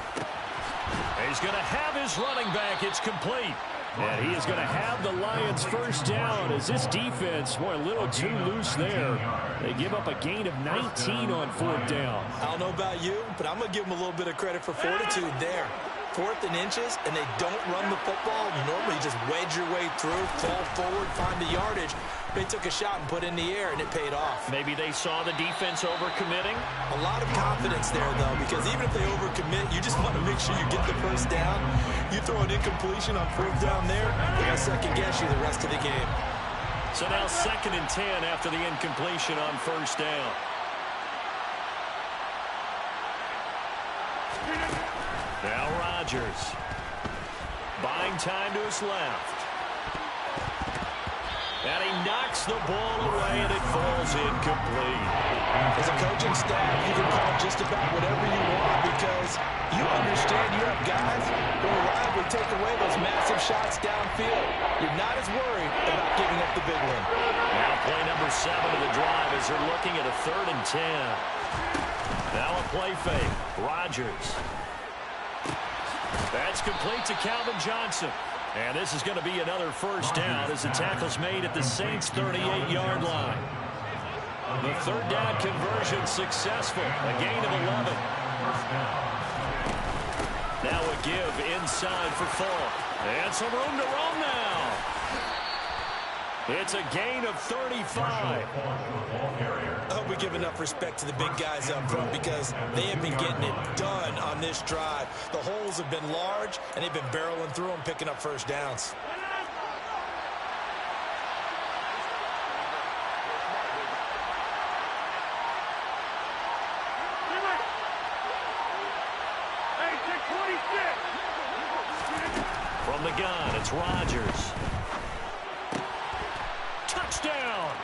He's going to have his running back. It's complete. And he is going to have the Lions 1st down as this defense, boy, a little too loose there. They give up a gain of 19 on 4th down. I don't know about you, but I'm going to give them a little bit of credit for fortitude there. 4th and inches and they don't run the football, normally you just wedge your way through, fall forward, find the yardage. They took a shot and put it in the air, and it paid off. Maybe they saw the defense overcommitting. A lot of confidence there, though, because even if they overcommit, you just want to make sure you get the first down. You throw an incompletion on 4th down there, they're going to second-guess you the rest of the game. So now 2nd and 10 after the incompletion on 1st down. Now Rodgers. Buying time to his left. And he knocks the ball away, and it falls incomplete. As a coaching staff, you can call just about whatever you want because you understand you have guys who reliably take away those massive shots downfield. You're not as worried about giving up the big one. Now play number 7 of the drive as they're looking at a 3rd and 10. Now a play fake. Rodgers. That's complete to Calvin Johnson. And this is going to be another 1st down as the tackle's made at the Saints' 38-yard line. The 3rd down conversion successful. A gain of 11. Now a give inside for Falk. And some room to roam now. It's a gain of 35. I hope we give enough respect to the big guys up front because they have been getting it done on this drive. The holes have been large, and they've been barreling through them, picking up 1st downs. From the gun, it's Rodgers. Touchdown!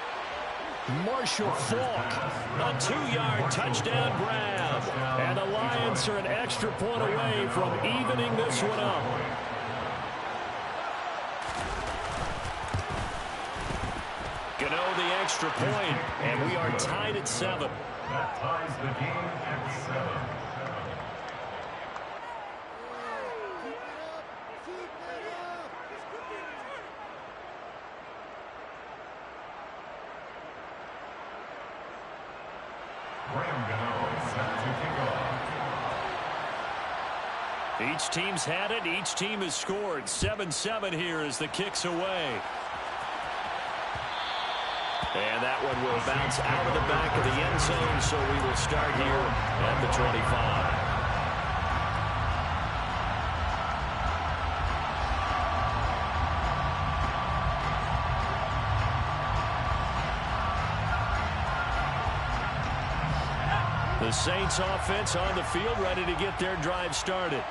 Marshall Falk, a 2-yard touchdown grab. And the Lions are an extra point away from evening this one up. Gano the extra point, and we are tied at 7. That ties the game at 7. Each team's had it. Each team has scored. 7-7 here as the kick's away. And that one will bounce out of the back of the end zone, so we will start here at the 25. The Saints offense on the field, ready to get their drive started.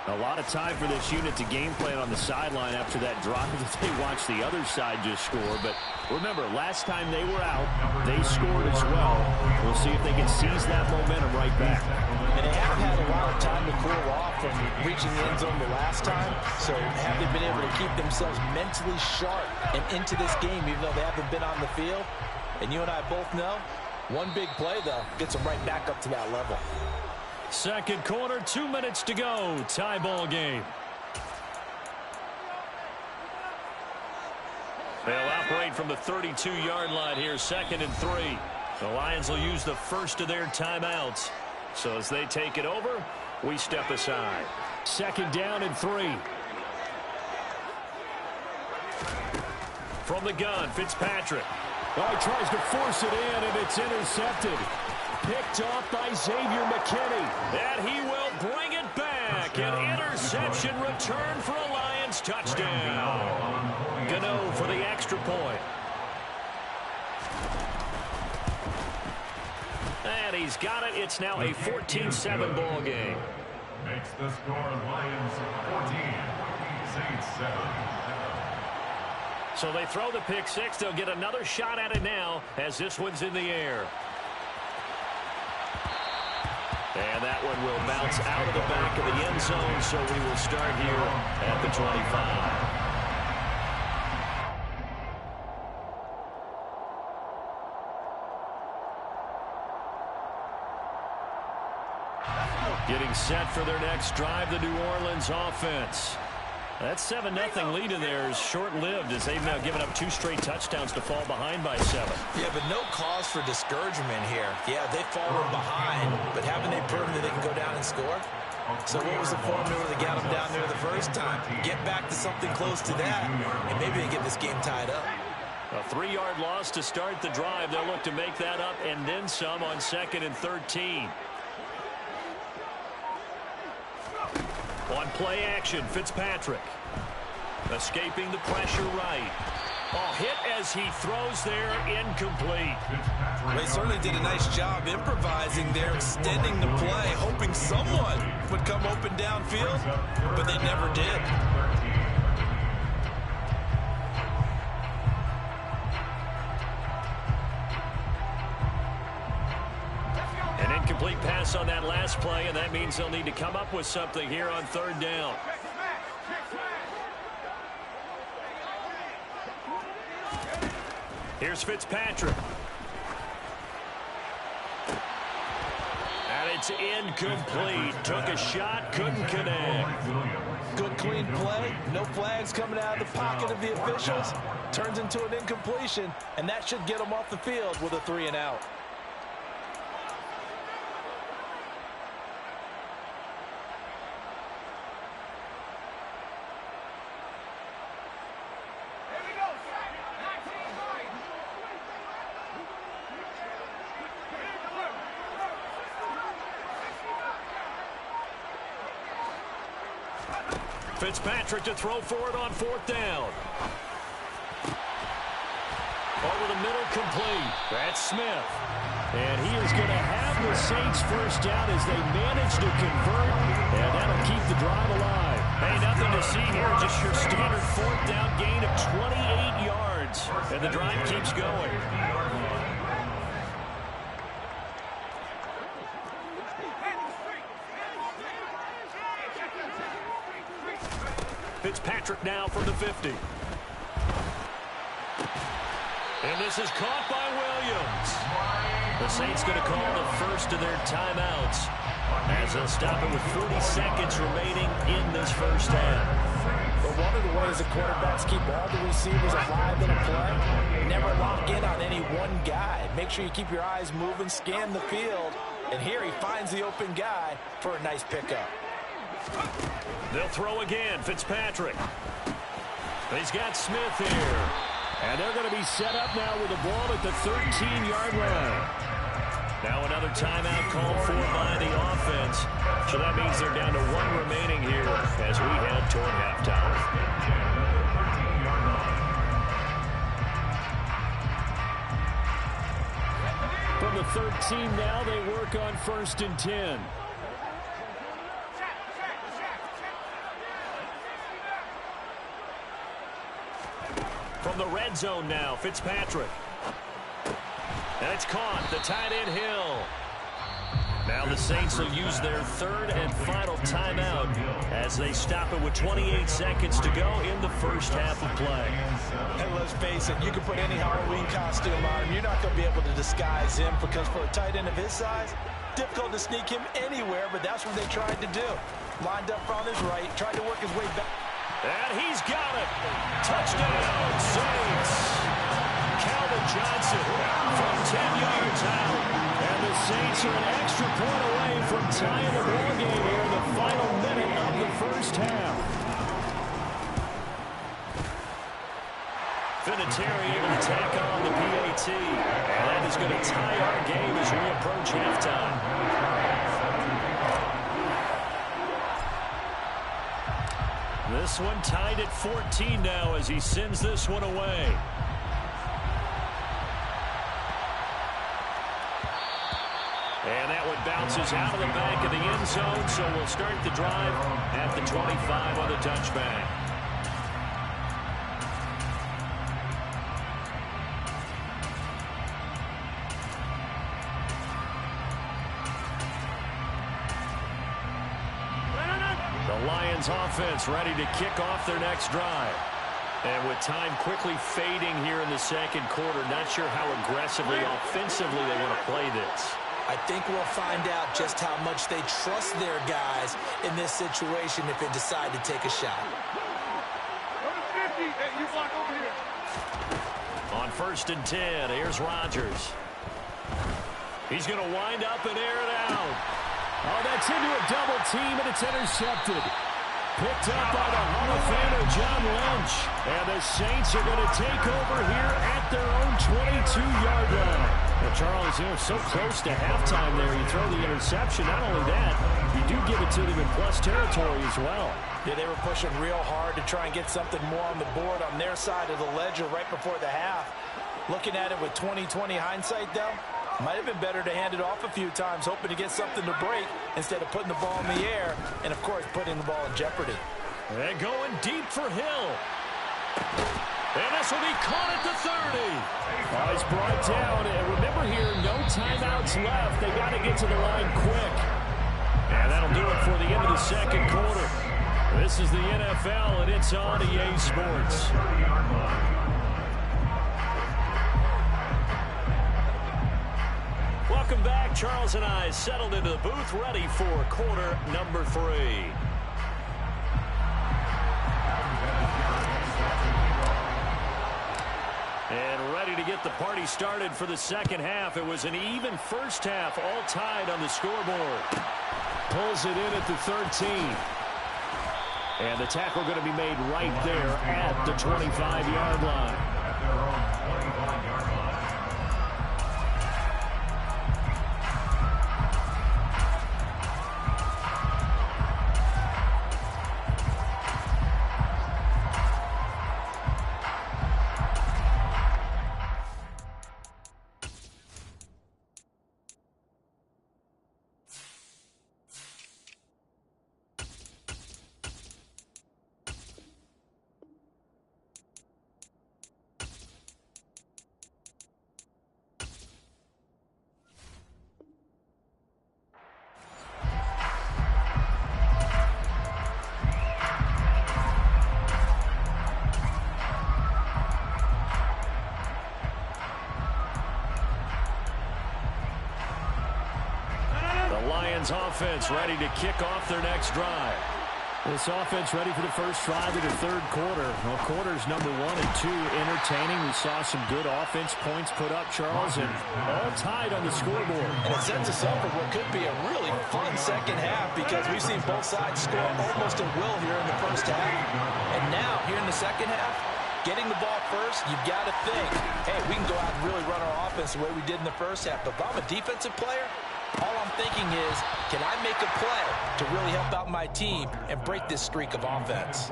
A lot of time for this unit to game plan on the sideline after that drive that they watched the other side just score. But remember, last time they were out, they scored as well. We'll see if they can seize that momentum right back. And they have had a lot of time to cool off from reaching the end zone the last time. So have they been able to keep themselves mentally sharp and into this game, even though they haven't been on the field? And you and I both know, one big play, though, gets them right back up to that level. Second quarter, 2 minutes to go. Tie ball game. They'll operate from the 32-yard line here, 2nd and 3. The Lions will use the first of their timeouts. So as they take it over, we step aside. 2nd down and 3. From the gun, Fitzpatrick. Oh, he tries to force it in, and it's intercepted. Picked off by Xavier McKinney. And he will bring it back. An interception return for a Lions touchdown. Gano for the extra point. And he's got it. It's now a 14-7 ball game. Makes the score Lions 14, Saints 7. So they throw the pick six. They'll get another shot at it now as this one's in the air. And that one will bounce out of the back of the end zone, so we will start here at the 25. Getting set for their next drive, the New Orleans offense. That 7-0 lead in there is short-lived as they've now given up 2 straight touchdowns to fall behind by 7. Yeah, but no cause for discouragement here. Yeah, they've fallen behind, but haven't they proven that they can go down and score? So what was the formula that got them down there the first time? Get back to something close to that, and maybe they get this game tied up. A 3-yard loss to start the drive. They'll look to make that up and then some on 2nd and 13. On play action, Fitzpatrick. Escaping the pressure right. Oh, hit as he throws there, incomplete. They certainly did a nice job improvising there, extending the play, hoping someone would come open downfield, but they never did. An incomplete pass on that last play, and that means they'll need to come up with something here on 3rd down. Here's Fitzpatrick. And it's incomplete. Took a shot, couldn't connect. Good, clean play. No flags coming out of the pocket of the officials. Turns into an incompletion, and that should get them off the field with a 3-and-out. Fitzpatrick to throw for it on 4th down. Over the middle, complete. That's Smith. And he is going to have the Saints first down as they manage to convert, and that'll keep the drive alive. Hey, nothing to see here, just your standard 4th down gain of 28 yards. And the drive keeps going. Fitzpatrick now from the 50. And this is caught by Williams. The Saints going to call the first of their timeouts as they'll stop it with 40 seconds remaining in this first half. But one of the ways the quarterbacks keep all the receivers alive in a play, never lock in on any one guy. Make sure you keep your eyes moving, scan the field, and here he finds the open guy for a nice pickup. They'll throw again, Fitzpatrick. He's got Smith here. And they're going to be set up now with the ball at the 13-yard line. Now another timeout called for by the offense. So that means they're down to 1 remaining here as we head toward halftime. From the 13 now, they work on 1st and 10. From the red zone now, Fitzpatrick. And it's caught, the tight end Hill. Now the Saints will use their 3rd and final timeout as they stop it with 28 seconds to go in the first half of play. And let's face it, you can put any Halloween costume on him. You're not going to be able to disguise him because for a tight end of his size, difficult to sneak him anywhere, but that's what they tried to do. Lined up on his right, tried to work his way back. And he's got it. Touchdown, Saints. Calvin Johnson from 10 yards out. And the Saints are an extra point away from tying the ball game here in the final minute of the first half. Vinatieri able to tack on the PAT. And that is going to tie our game as we approach halftime. This one tied at 14 now as he sends this one away. And that one bounces out of the back of the end zone, so we'll start the drive at the 25 on the touchback. The Lions offense ready to kick off their next drive. And with time quickly fading here in the second quarter, not sure how aggressively, offensively they want to play this. I think we'll find out just how much they trust their guys in this situation if they decide to take a shot. On 1st and 10, here's Rodgers. He's going to wind up and air it out. Oh, that's into a double team, and it's intercepted. Picked up by the Hall of Famer, John Lynch. And the Saints are going to take over here at their own 22-yard line. Well, Charles, you're so close to halftime there. You throw the interception. Not only that, you do give it to them in plus territory as well. Yeah, they were pushing real hard to try and get something more on the board on their side of the ledger right before the half. Looking at it with 20/20 hindsight, though, might have been better to hand it off a few times, hoping to get something to break instead of putting the ball in the air and, of course, putting the ball in jeopardy. And going deep for Hill. And this will be caught at the 30. Oh, he's brought down. And remember here, no timeouts left. They got to get to the line quick. And that'll do it for the end of the second quarter. This is the NFL, and it's on EA Sports. Welcome back. Charles and I settled into the booth, ready for quarter number 3. And ready to get the party started for the second half. It was an even first half, all tied on the scoreboard. Pulls it in at the 13. And the tackle going to be made right there at the 25-yard line. At their own 25-yard line. Offense ready to kick off their next drive. This offense ready for the first drive of the third quarter. Well, quarters number 1 and 2 entertaining. We saw some good offense points put up, Charles, and all tied on the scoreboard. And it sets us up for what could be a really fun second half because we've seen both sides score almost at will here in the first half. And now, here in the second half, getting the ball first, you've got to think, hey, we can go out and really run our offense the way we did in the first half. But if I'm a defensive player, all I'm thinking is, can I make a play to really help out my team and break this streak of offense?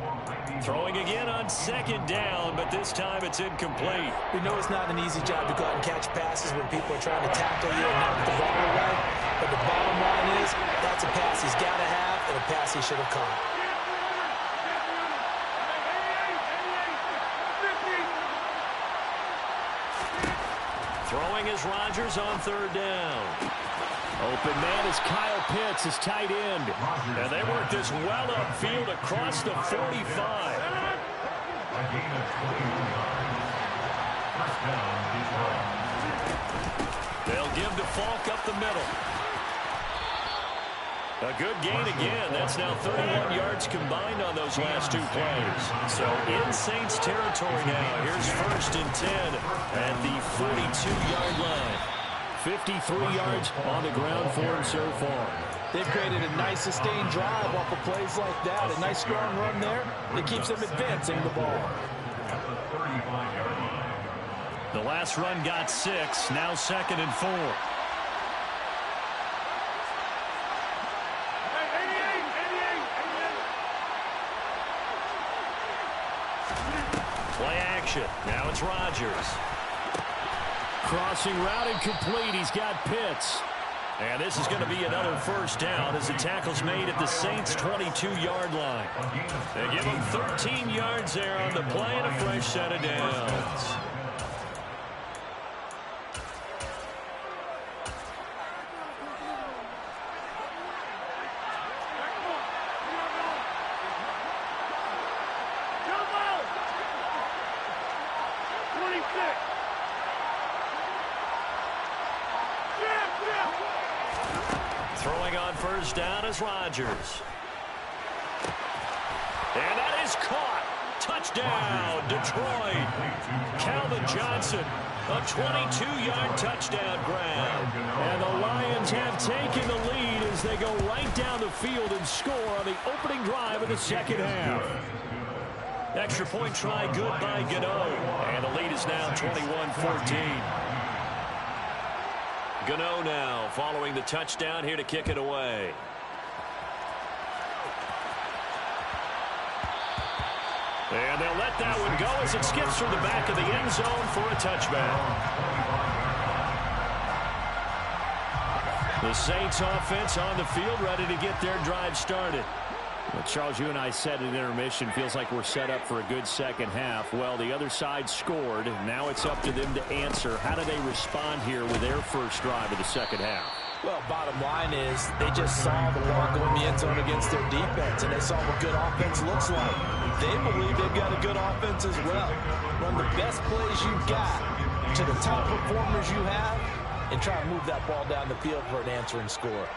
Throwing again on second down, but this time it's incomplete. We know it's not an easy job to go out and catch passes when people are trying to tackle you and knock the ball away. But the bottom line is, that's a pass he's got to have and a pass he should have caught. Throwing is Rodgers on third down. Open man is Kyle Pitts, his tight end. And they work this well upfield across the 45. A gain of 21 yards. First down, Detroit. They'll give to Falk up the middle. A good gain again. That's now 31 yards combined on those last 2 plays. So in Saints territory now. Here's first and 10 at the 42-yard line. 53 yards on the ground for him so far. They've created a nice sustained drive off of plays like that. A nice strong run there that keeps them advancing the ball. The last run got 6. Now second and 4. Play action. Now it's Rodgers. Crossing route incomplete. He's got Pitts. And this is going to be another first down as the tackle's made at the Saints' 22-yard line. They give him 13 yards there on the play and a fresh set of downs. Throwing on first down is Rodgers. And that is caught. Touchdown, Detroit. Calvin Johnson, a 22-yard touchdown grab. And the Lions have taken the lead as they go right down the field and score on the opening drive of the second half. Extra point try good by Gano. And the lead is now 21-14. Gano now following the touchdown here to kick it away. And they'll let that one go as it skips through the back of the end zone for a touchback. The Saints offense on the field ready to get their drive started. Well, Charles, you and I said at intermission, feels like we're set up for a good second half. Well, the other side scored. Now it's up to them to answer. How do they respond here with their first drive of the second half? Well, bottom line is they just saw the ball go in the end zone against their defense, and they saw what good offense looks like. They believe they've got a good offense as well. Run the best plays you've got to the top performers you have, and try to move that ball down the field for an answering score.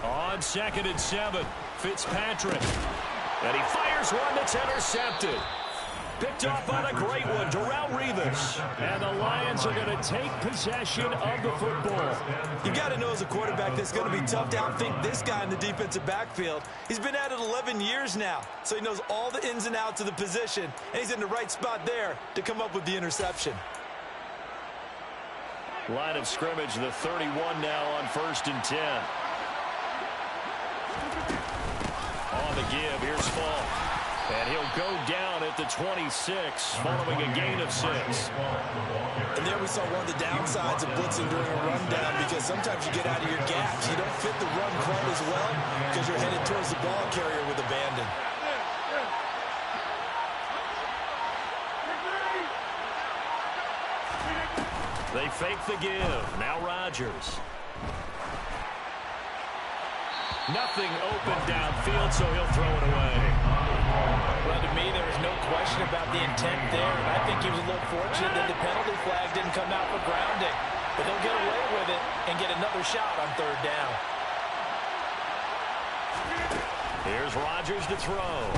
On 2nd and 7, Fitzpatrick. And he fires one that's intercepted. Picked off on a great one, Darrelle Revis. And the Lions are going to take possession of the football. You got to know as a quarterback that's going to be tough to outthink this guy in the defensive backfield. He's been at it 11 years now, so he knows all the ins and outs of the position, and he's in the right spot there to come up with the interception. Line of scrimmage, the 31 now on 1st and 10. On the give, here's Fall. And he'll go down at the 26, following a gain of 6. And there we saw one of the downsides of blitzing during a rundown, because sometimes you get out of your gaps. You don't fit the run quite as well because you're headed towards the ball carrier with abandon. They fake the give. Now Rodgers. Nothing open downfield, so he'll throw it away. Well, to me, there was no question about the intent there, and I think he was a little fortunate that the penalty flag didn't come out for grounding. But they'll get away with it and get another shot on 3rd down. Here's Rodgers to throw.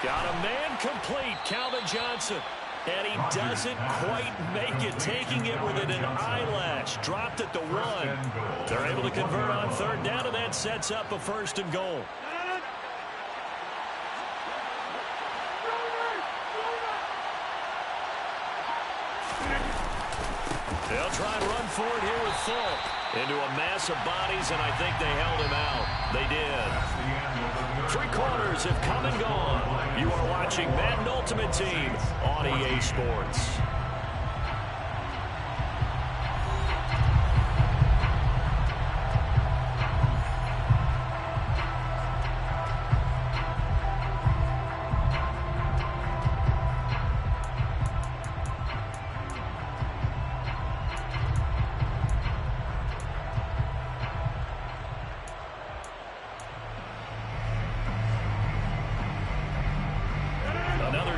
Got a man complete, Calvin Johnson. And he doesn't quite make it, taking it within an eyelash. Dropped at the 1. They're able to convert on 3rd down, and that sets up a 1st and goal. They'll try and run for it here with Full. Into a mass of bodies, and I think they held him out. They did. 3 quarters have come and gone. You are watching Madden Ultimate Team on EA Sports.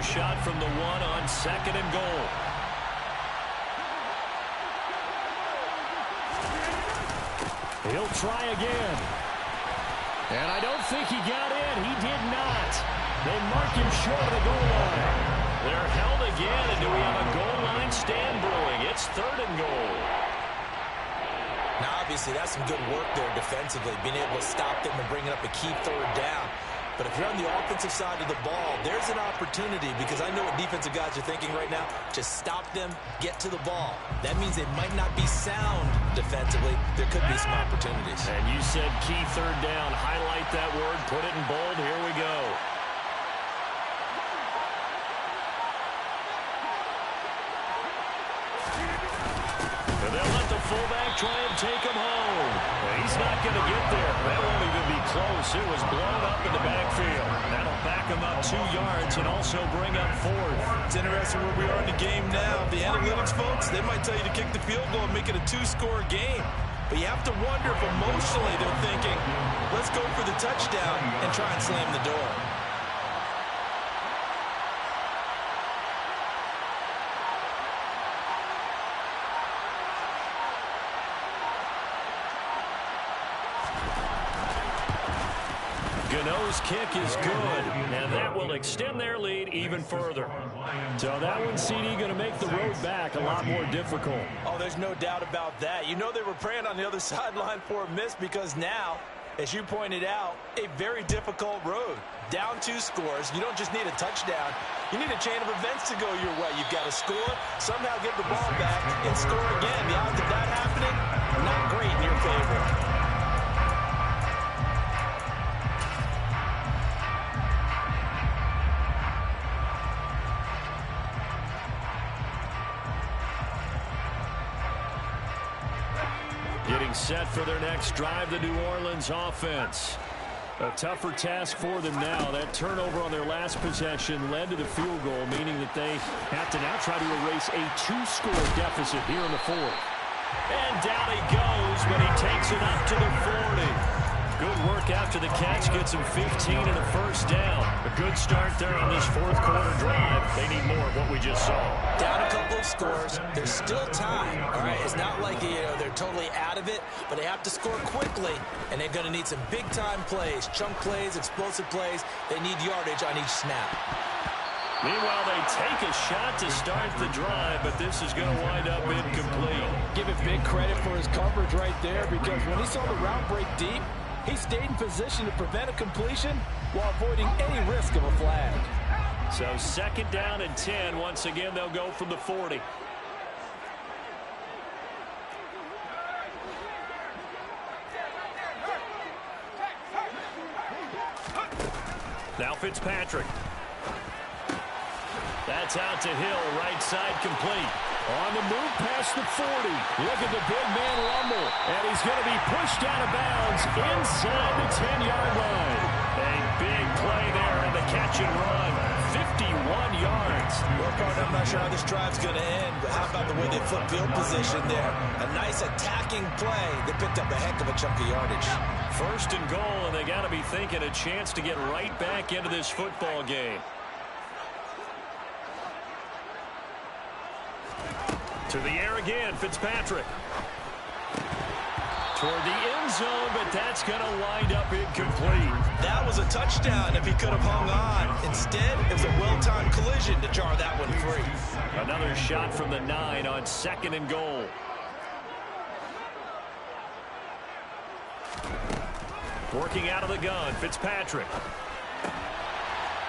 Shot from the 1 on 2nd and goal. He'll try again. And I don't think he got in. He did not. They mark him short of the goal line. They're held again, and do we have a goal line stand brewing? It's 3rd and goal. Now, obviously, that's some good work there defensively, being able to stop them and bringing up a key 3rd down. But if you're on the offensive side of the ball, there's an opportunity, because I know what defensive guys are thinking right now. Just stop them, get to the ball. That means they might not be sound defensively. There could be some opportunities. And you said key 3rd down. Highlight that word. Put it in bold. Here we go. And they'll let the fullback try and take him home. And he's not going to get there. That won't even be close. It was blown up in the backfield. That'll back him up 2 yards and also bring up 4th. It's interesting where we are in the game now. The analytics folks, they might tell you to kick the field goal and make it a 2-score game. But you have to wonder if emotionally they're thinking, let's go for the touchdown and try and slam the door. Gano's kick is good, and that will extend their lead even further. So that one, CD, going to make the road back a lot more difficult. Oh, there's no doubt about that. You know they were praying on the other sideline for a miss because now, as you pointed out, a very difficult road. Down 2 scores. You don't just need a touchdown. You need a chain of events to go your way. You've got to score, somehow get the ball back, and score again. The odds of that happening, not great in your favor. Getting set for their next drive, the New Orleans offense. A tougher task for them now. That turnover on their last possession led to the field goal, meaning that they have to now try to erase a 2-score deficit here in the 4th. And down he goes, but he takes it up to the 40. Good work after the catch, gets him 15 and a first down. A good start there on this 4th quarter drive. They need more of what we just saw. Down a couple of scores. There's still time. All right, it's not like they're totally out of it, but they have to score quickly, and they're going to need some big-time plays, chunk plays, explosive plays. They need yardage on each snap. Meanwhile, they take a shot to start the drive, but this is going to wind up incomplete. Give it big credit for his coverage right there, because when he saw the route break deep, he stayed in position to prevent a completion while avoiding any risk of a flag. So 2nd down and 10. Once again, they'll go from the 40. Now Fitzpatrick. That's out to Hill, right side complete. On the move past the 40. Look at the big man rumble. And he's going to be pushed out of bounds inside the 10-yard line. A big play there in the catch and run. 51 yards. Well, partner, I'm not sure how this drive's going to end, but how about the way they flip field position there? A nice attacking play. They picked up a heck of a chunk of yardage. 1st and goal, and they got to be thinking a chance to get right back into this football game. To the air again, Fitzpatrick. Toward the end zone, but that's going to wind up incomplete. That was a touchdown if he could have hung on. Instead, it was a well-timed collision to jar that one free. Another shot from the 9 on 2nd and goal. Working out of the gun, Fitzpatrick.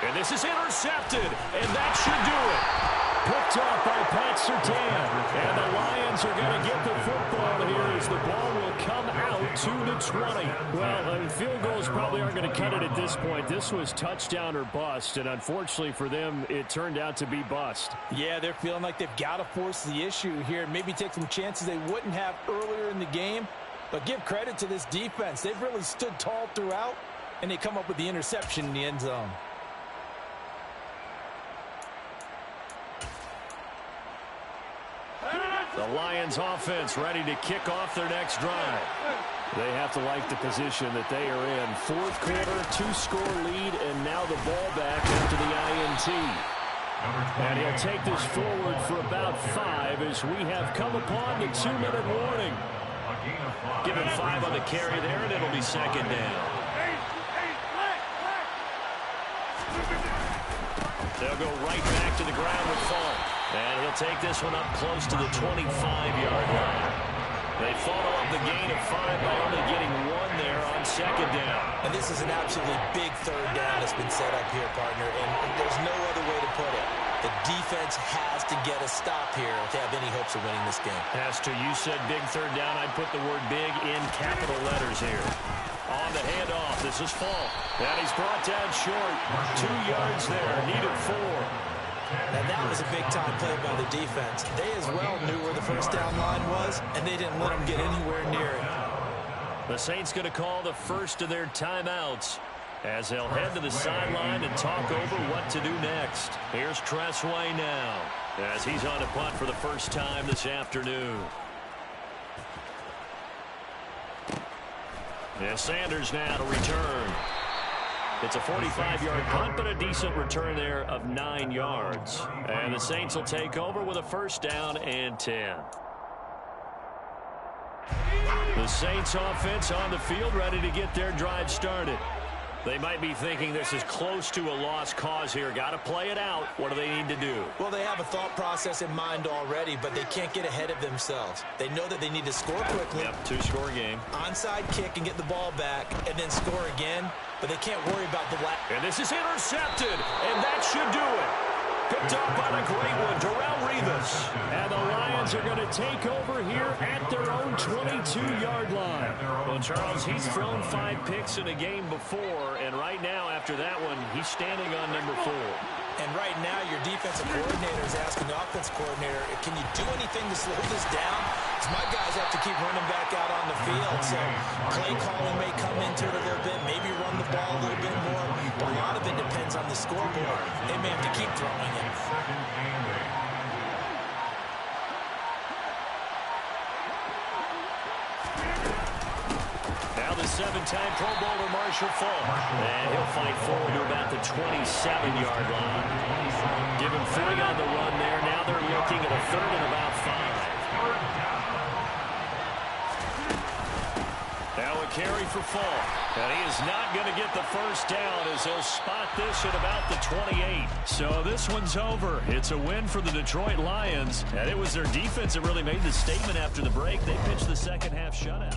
And this is intercepted, and that should do it. Picked off by Pat Surtain. And the Lions are going to get the football here as the ball will come out to the 20. Well, field goals probably aren't going to cut it at this point. This was touchdown or bust, and unfortunately for them, it turned out to be bust. Yeah, they're feeling like they've got to force the issue here. Maybe take some chances they wouldn't have earlier in the game. But give credit to this defense. They've really stood tall throughout, and they come up with the interception in the end zone. The Lions offense ready to kick off their next drive. They have to like the position that they are in. 4th quarter, 2-score lead, and now the ball back after the INT. And he'll take this forward for about 5 as we have come upon the 2-minute warning. Give him 5 on the carry there, and it'll be 2nd down. They'll go right back to the ground with Falk. And he'll take this one up close to the 25-yard line. They follow up the gain of 5 by only getting 1 there on 2nd down. And this is an absolutely big 3rd down that's been set up here, partner, and there's no other way to put it. The defense has to get a stop here to have any hopes of winning this game. Has to. You said big 3rd down. I'd put the word big in capital letters here. On the handoff, this is Falk. And he's brought down short. 2 yards there. Needed 4. And that was a big-time play by the defense. They as well knew where the 1st down line was, and they didn't let them get anywhere near it. The Saints going to call the first of their timeouts as they'll head to the sideline and talk over what to do next. Here's Tressway now as he's on a punt for the first time this afternoon. And Sanders now to return. It's a 45-yard punt, but a decent return there of 9 yards. And the Saints will take over with a 1st down and 10. The Saints offense on the field ready to get their drive started. They might be thinking this is close to a lost cause here. Got to play it out. What do they need to do? Well, they have a thought process in mind already, but they can't get ahead of themselves. They know that they need to score quickly. Yep, two-score game. Onside kick and get the ball back, and then score again, but they can't worry about the last. And this is intercepted, and that should do it. Picked up by the great one, Darrelle Revis. And the Lions are going to take over here at their own 22-yard line. Well, Charles, he's thrown 5 picks in a game before, and right now, after that one, he's standing on number 4. And right now, your defensive coordinator is asking the offense coordinator, can you do anything to slow this down? Because my guys have to keep running back out on the field. So play calling may come into it a little bit, maybe run the ball a little bit more. But a lot of it depends on the scoreboard. They may have to keep throwing it. Now the 7-time Pro Bowler Marshall Faulk. And he'll fight forward to about the 27-yard line. Give him 3 on the run there. Now they're looking at a 3rd and about 5. Now a carry for Faulk. And he is not going to get the first down as he'll spot this at about the 28. So this one's over. It's a win for the Detroit Lions. And it was their defense that really made the statement after the break. They pitched the second half shutout.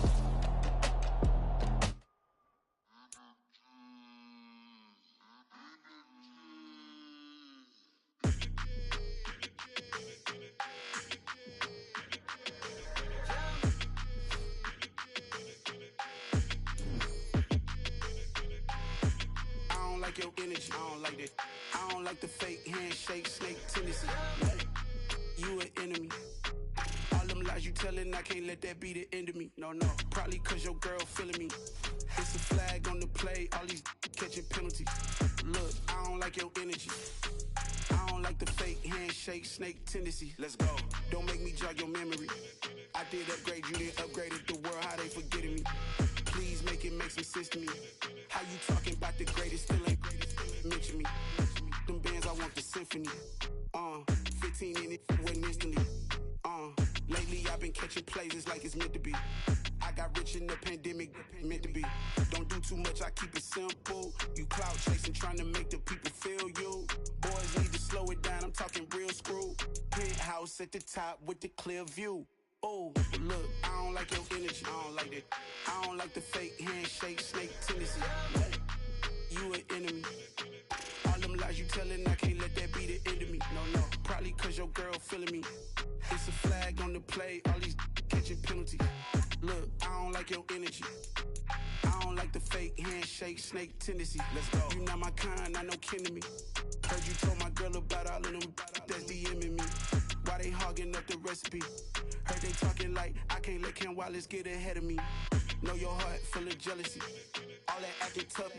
Your energy, I don't like that. I don't like the fake handshake, snake tendency. You an enemy. All them lies you telling, I can't let that be the end of me. No, probably cause your girl feeling me. It's a flag on the play, all these catching penalties. Look, I don't like your energy. I don't like the fake handshake, snake tendency. Let's go. Don't make me jog your memory. I did upgrade, you didn't upgrade it. The world, how they forgetting me. Please make it make some sense to me. How you talking about the greatest, still ain't greatest, mention me. Them bands, I want the symphony. 15 in it, went instantly. Lately I've been catching plays, it's like it's meant to be. I got rich in the pandemic, meant to be. Don't do too much, I keep it simple. You clout chasing, trying to make the people feel you. Boys need to slow it down, I'm talking real screw. Penthouse at the top with the clear view. Oh, look, I don't like your energy, I don't like that. I don't like the fake handshake, snake tendency. You an enemy. All them lies you telling, I can't let that be the end of me. No, probably cause your girl feeling me. It's a flag on the play, all these catching penalties. Look, I don't like your energy. I don't like the fake handshake, snake tendency. Let's go. You not my kind, I know kin to me. Heard you told my girl about all of them that's DMing me. Why they hogging up the recipe? Heard they talking like I can't let Ken Wallace get ahead of me. Know your heart full of jealousy. All that acting tough,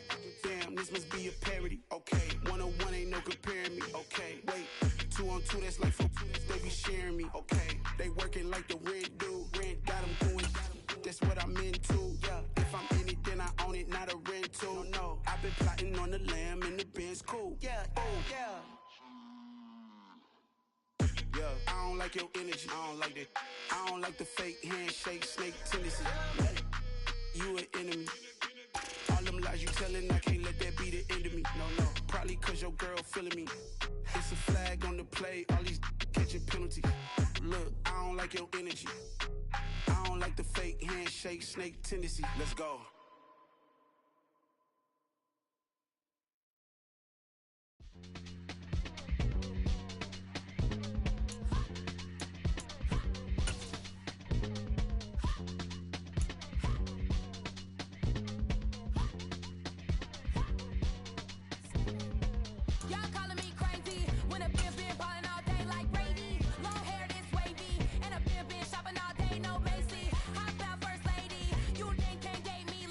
damn, this must be a parody. Okay, 1-on-1 ain't no comparing me. Okay, wait, 2-on-2, that's like 4, they be sharing me. Okay, they working like the rent dude. Rent got them going, that's what I'm into. Yeah, if I'm in it, then I own it, not a rental. No, I've been plotting on the lamb and the Benz cool. Yeah, oh, yeah. Yeah, I don't like your energy, I don't like that. I don't like the fake handshake, snake tendency. You an enemy. All them lies you telling, I can't let that be the end of me. No, probably cause your girl feeling me. It's a flag on the play, all these catching penalties. Look, I don't like your energy. I don't like the fake handshake, snake tendency. Let's go. Shopping all day, no Macy. Hop out first lady. You think can't date me?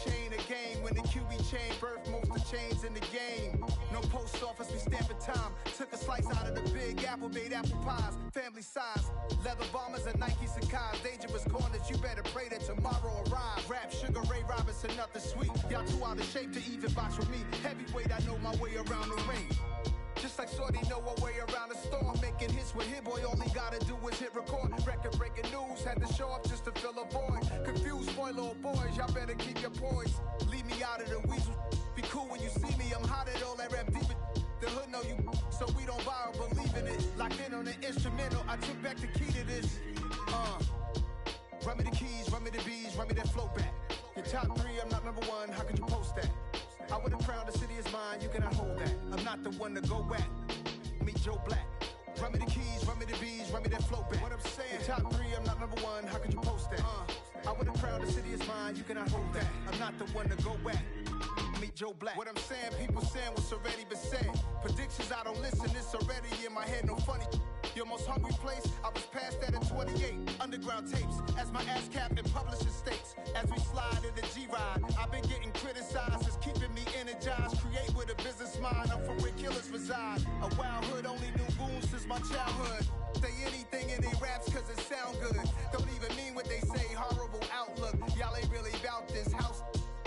chain a game. When the QB chain birthed most of chains in the game. No post office, we stamping time. Took a slice out of the big apple, made apple pies. Family size, leather bombers and Nike Sacai's. Dangerous corners, you better pray that tomorrow arrives. Rap, Sugar Ray Robinson, nothing sweet. Y'all too out of shape to even box with me. Heavyweight, I know my way around the ring. Just like Shorty know her way around the storm. Making hits with Hit Boy, all he gotta do is hit record. Record breaking news, had to show up just to fill a void. Confused boy, little boys, y'all better keep your poise. Leave me out of the weasel. Be cool when you see me, I'm hot at all that rap deep. The hood know you, so we don't borrow, believe in it. Locked in on the instrumental, I took back the key to this. Run me the keys, run me the bees, run me that flow back. Your top 3, I'm not number 1, how could you post that? I would've crowned the city is mine, you cannot hold that. I'm not the one to go back. Meet Joe Black. Run me the keys, run me the bees, run me that flow back. What I'm saying, your top 3, I'm not number 1, how could you post that? I would've crowned the city is mine, you cannot hold that. I'm not the one to go back. Meet Joe Black. What I'm saying, people saying what's already been said. Predictions, I don't listen, it's already in my head, no funny. Your most hungry place, I was past that at 28. Underground tapes, as my ass cap in publishing states. As we slide in the G-Ride, I've been getting criticized, it's keeping me energized. Create with a business mind, I'm from where killers reside. A wild hood, only knew goons since my childhood. Say anything in they raps cause it sound good. Don't even mean what they say, horrible outlook. Y'all ain't really about this house.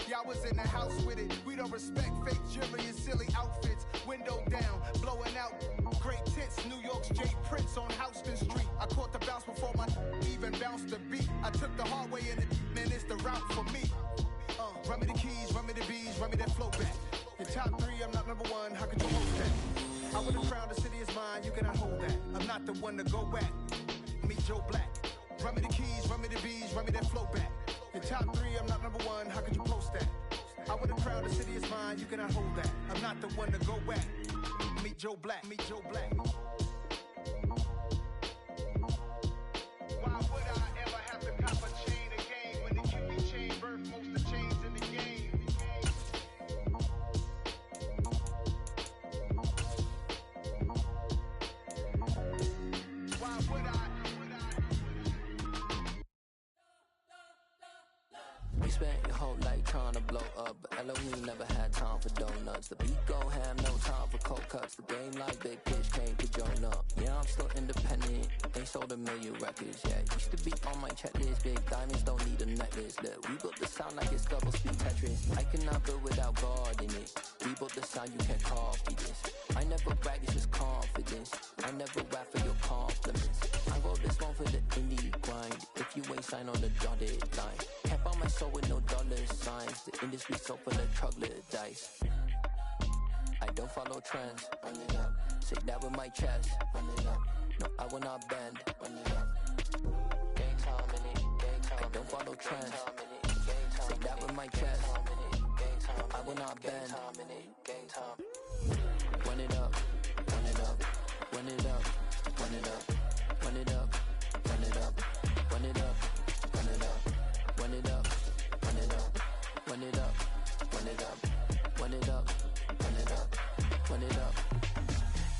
Y'all was in the house with it. We don't respect fake jewelry and silly outfits. Window down, blowing out great tits. New York's J. Prince on Houston Street. I caught the bounce before my even bounced the beat. I took the hard way in it, man, it's the route for me. Run me the keys, run me the bees, run me that flow back. Your top 3, I'm not number 1, how could you hold that? I would've crowned the city is mine, you cannot hold that. I'm not the one to go back. Meet Joe Black. Run me the keys, run me the bees, run me that flow back. Your top 3, I'm not number 1, how could you post that? I would've crowned the city is mine, you cannot hold that. I'm not the one to go back. Meet Joe Black, meet Joe Black. Why would I ever have to cop a chain again when the QB chain birthed most of the chains in the game? Why would I? We spent your whole life trying to blow up, but Elohim never had time for donuts. The beat go ham, no time for cold cuts. The game like Big Pitch came to join up. Yeah, I'm still independent. They sold 1 million records. Yeah, used to be on my checklist. Big diamonds don't need a necklace. Look, we built the sound like it's double speed Tetris. I cannot build without God in it. We built the sound, you can't copy this. I never brag, it's just confidence. I never rap for your compliments. I wrote this one for the indie grind. If you ain't signed on the dotted line, can't buy my soul with no dollar signs. The industry so full of troglodytes. I don't follow trends. Run it up. Say that with my chest. Run it up. No, I will not bend. Run it up. Gang time in it. Gang time. I don't follow trends. Say that with my chest. No, I will not bend. Gang time. Run it up. Run it up. Run it up. Run it up. Run it up. Run it up. Run it up. Run it up. Run it up. Run it up. Run it up. Run it up. Run it up. Run it up. Run it up.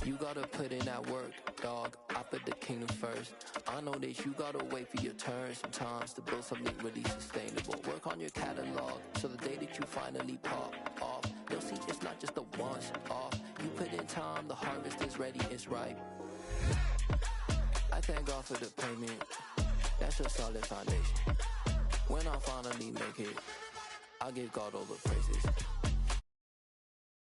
You gotta put in that work, dog. I put the kingdom first. I know that you gotta wait for your turn sometimes to build something really sustainable. Work on your catalog, so the day that you finally pop off, you'll see it's not just a once off. You put in time, the harvest is ready, it's ripe. I thank God for the payment. That's a solid foundation. When I finally make it, I'll give God all the praises.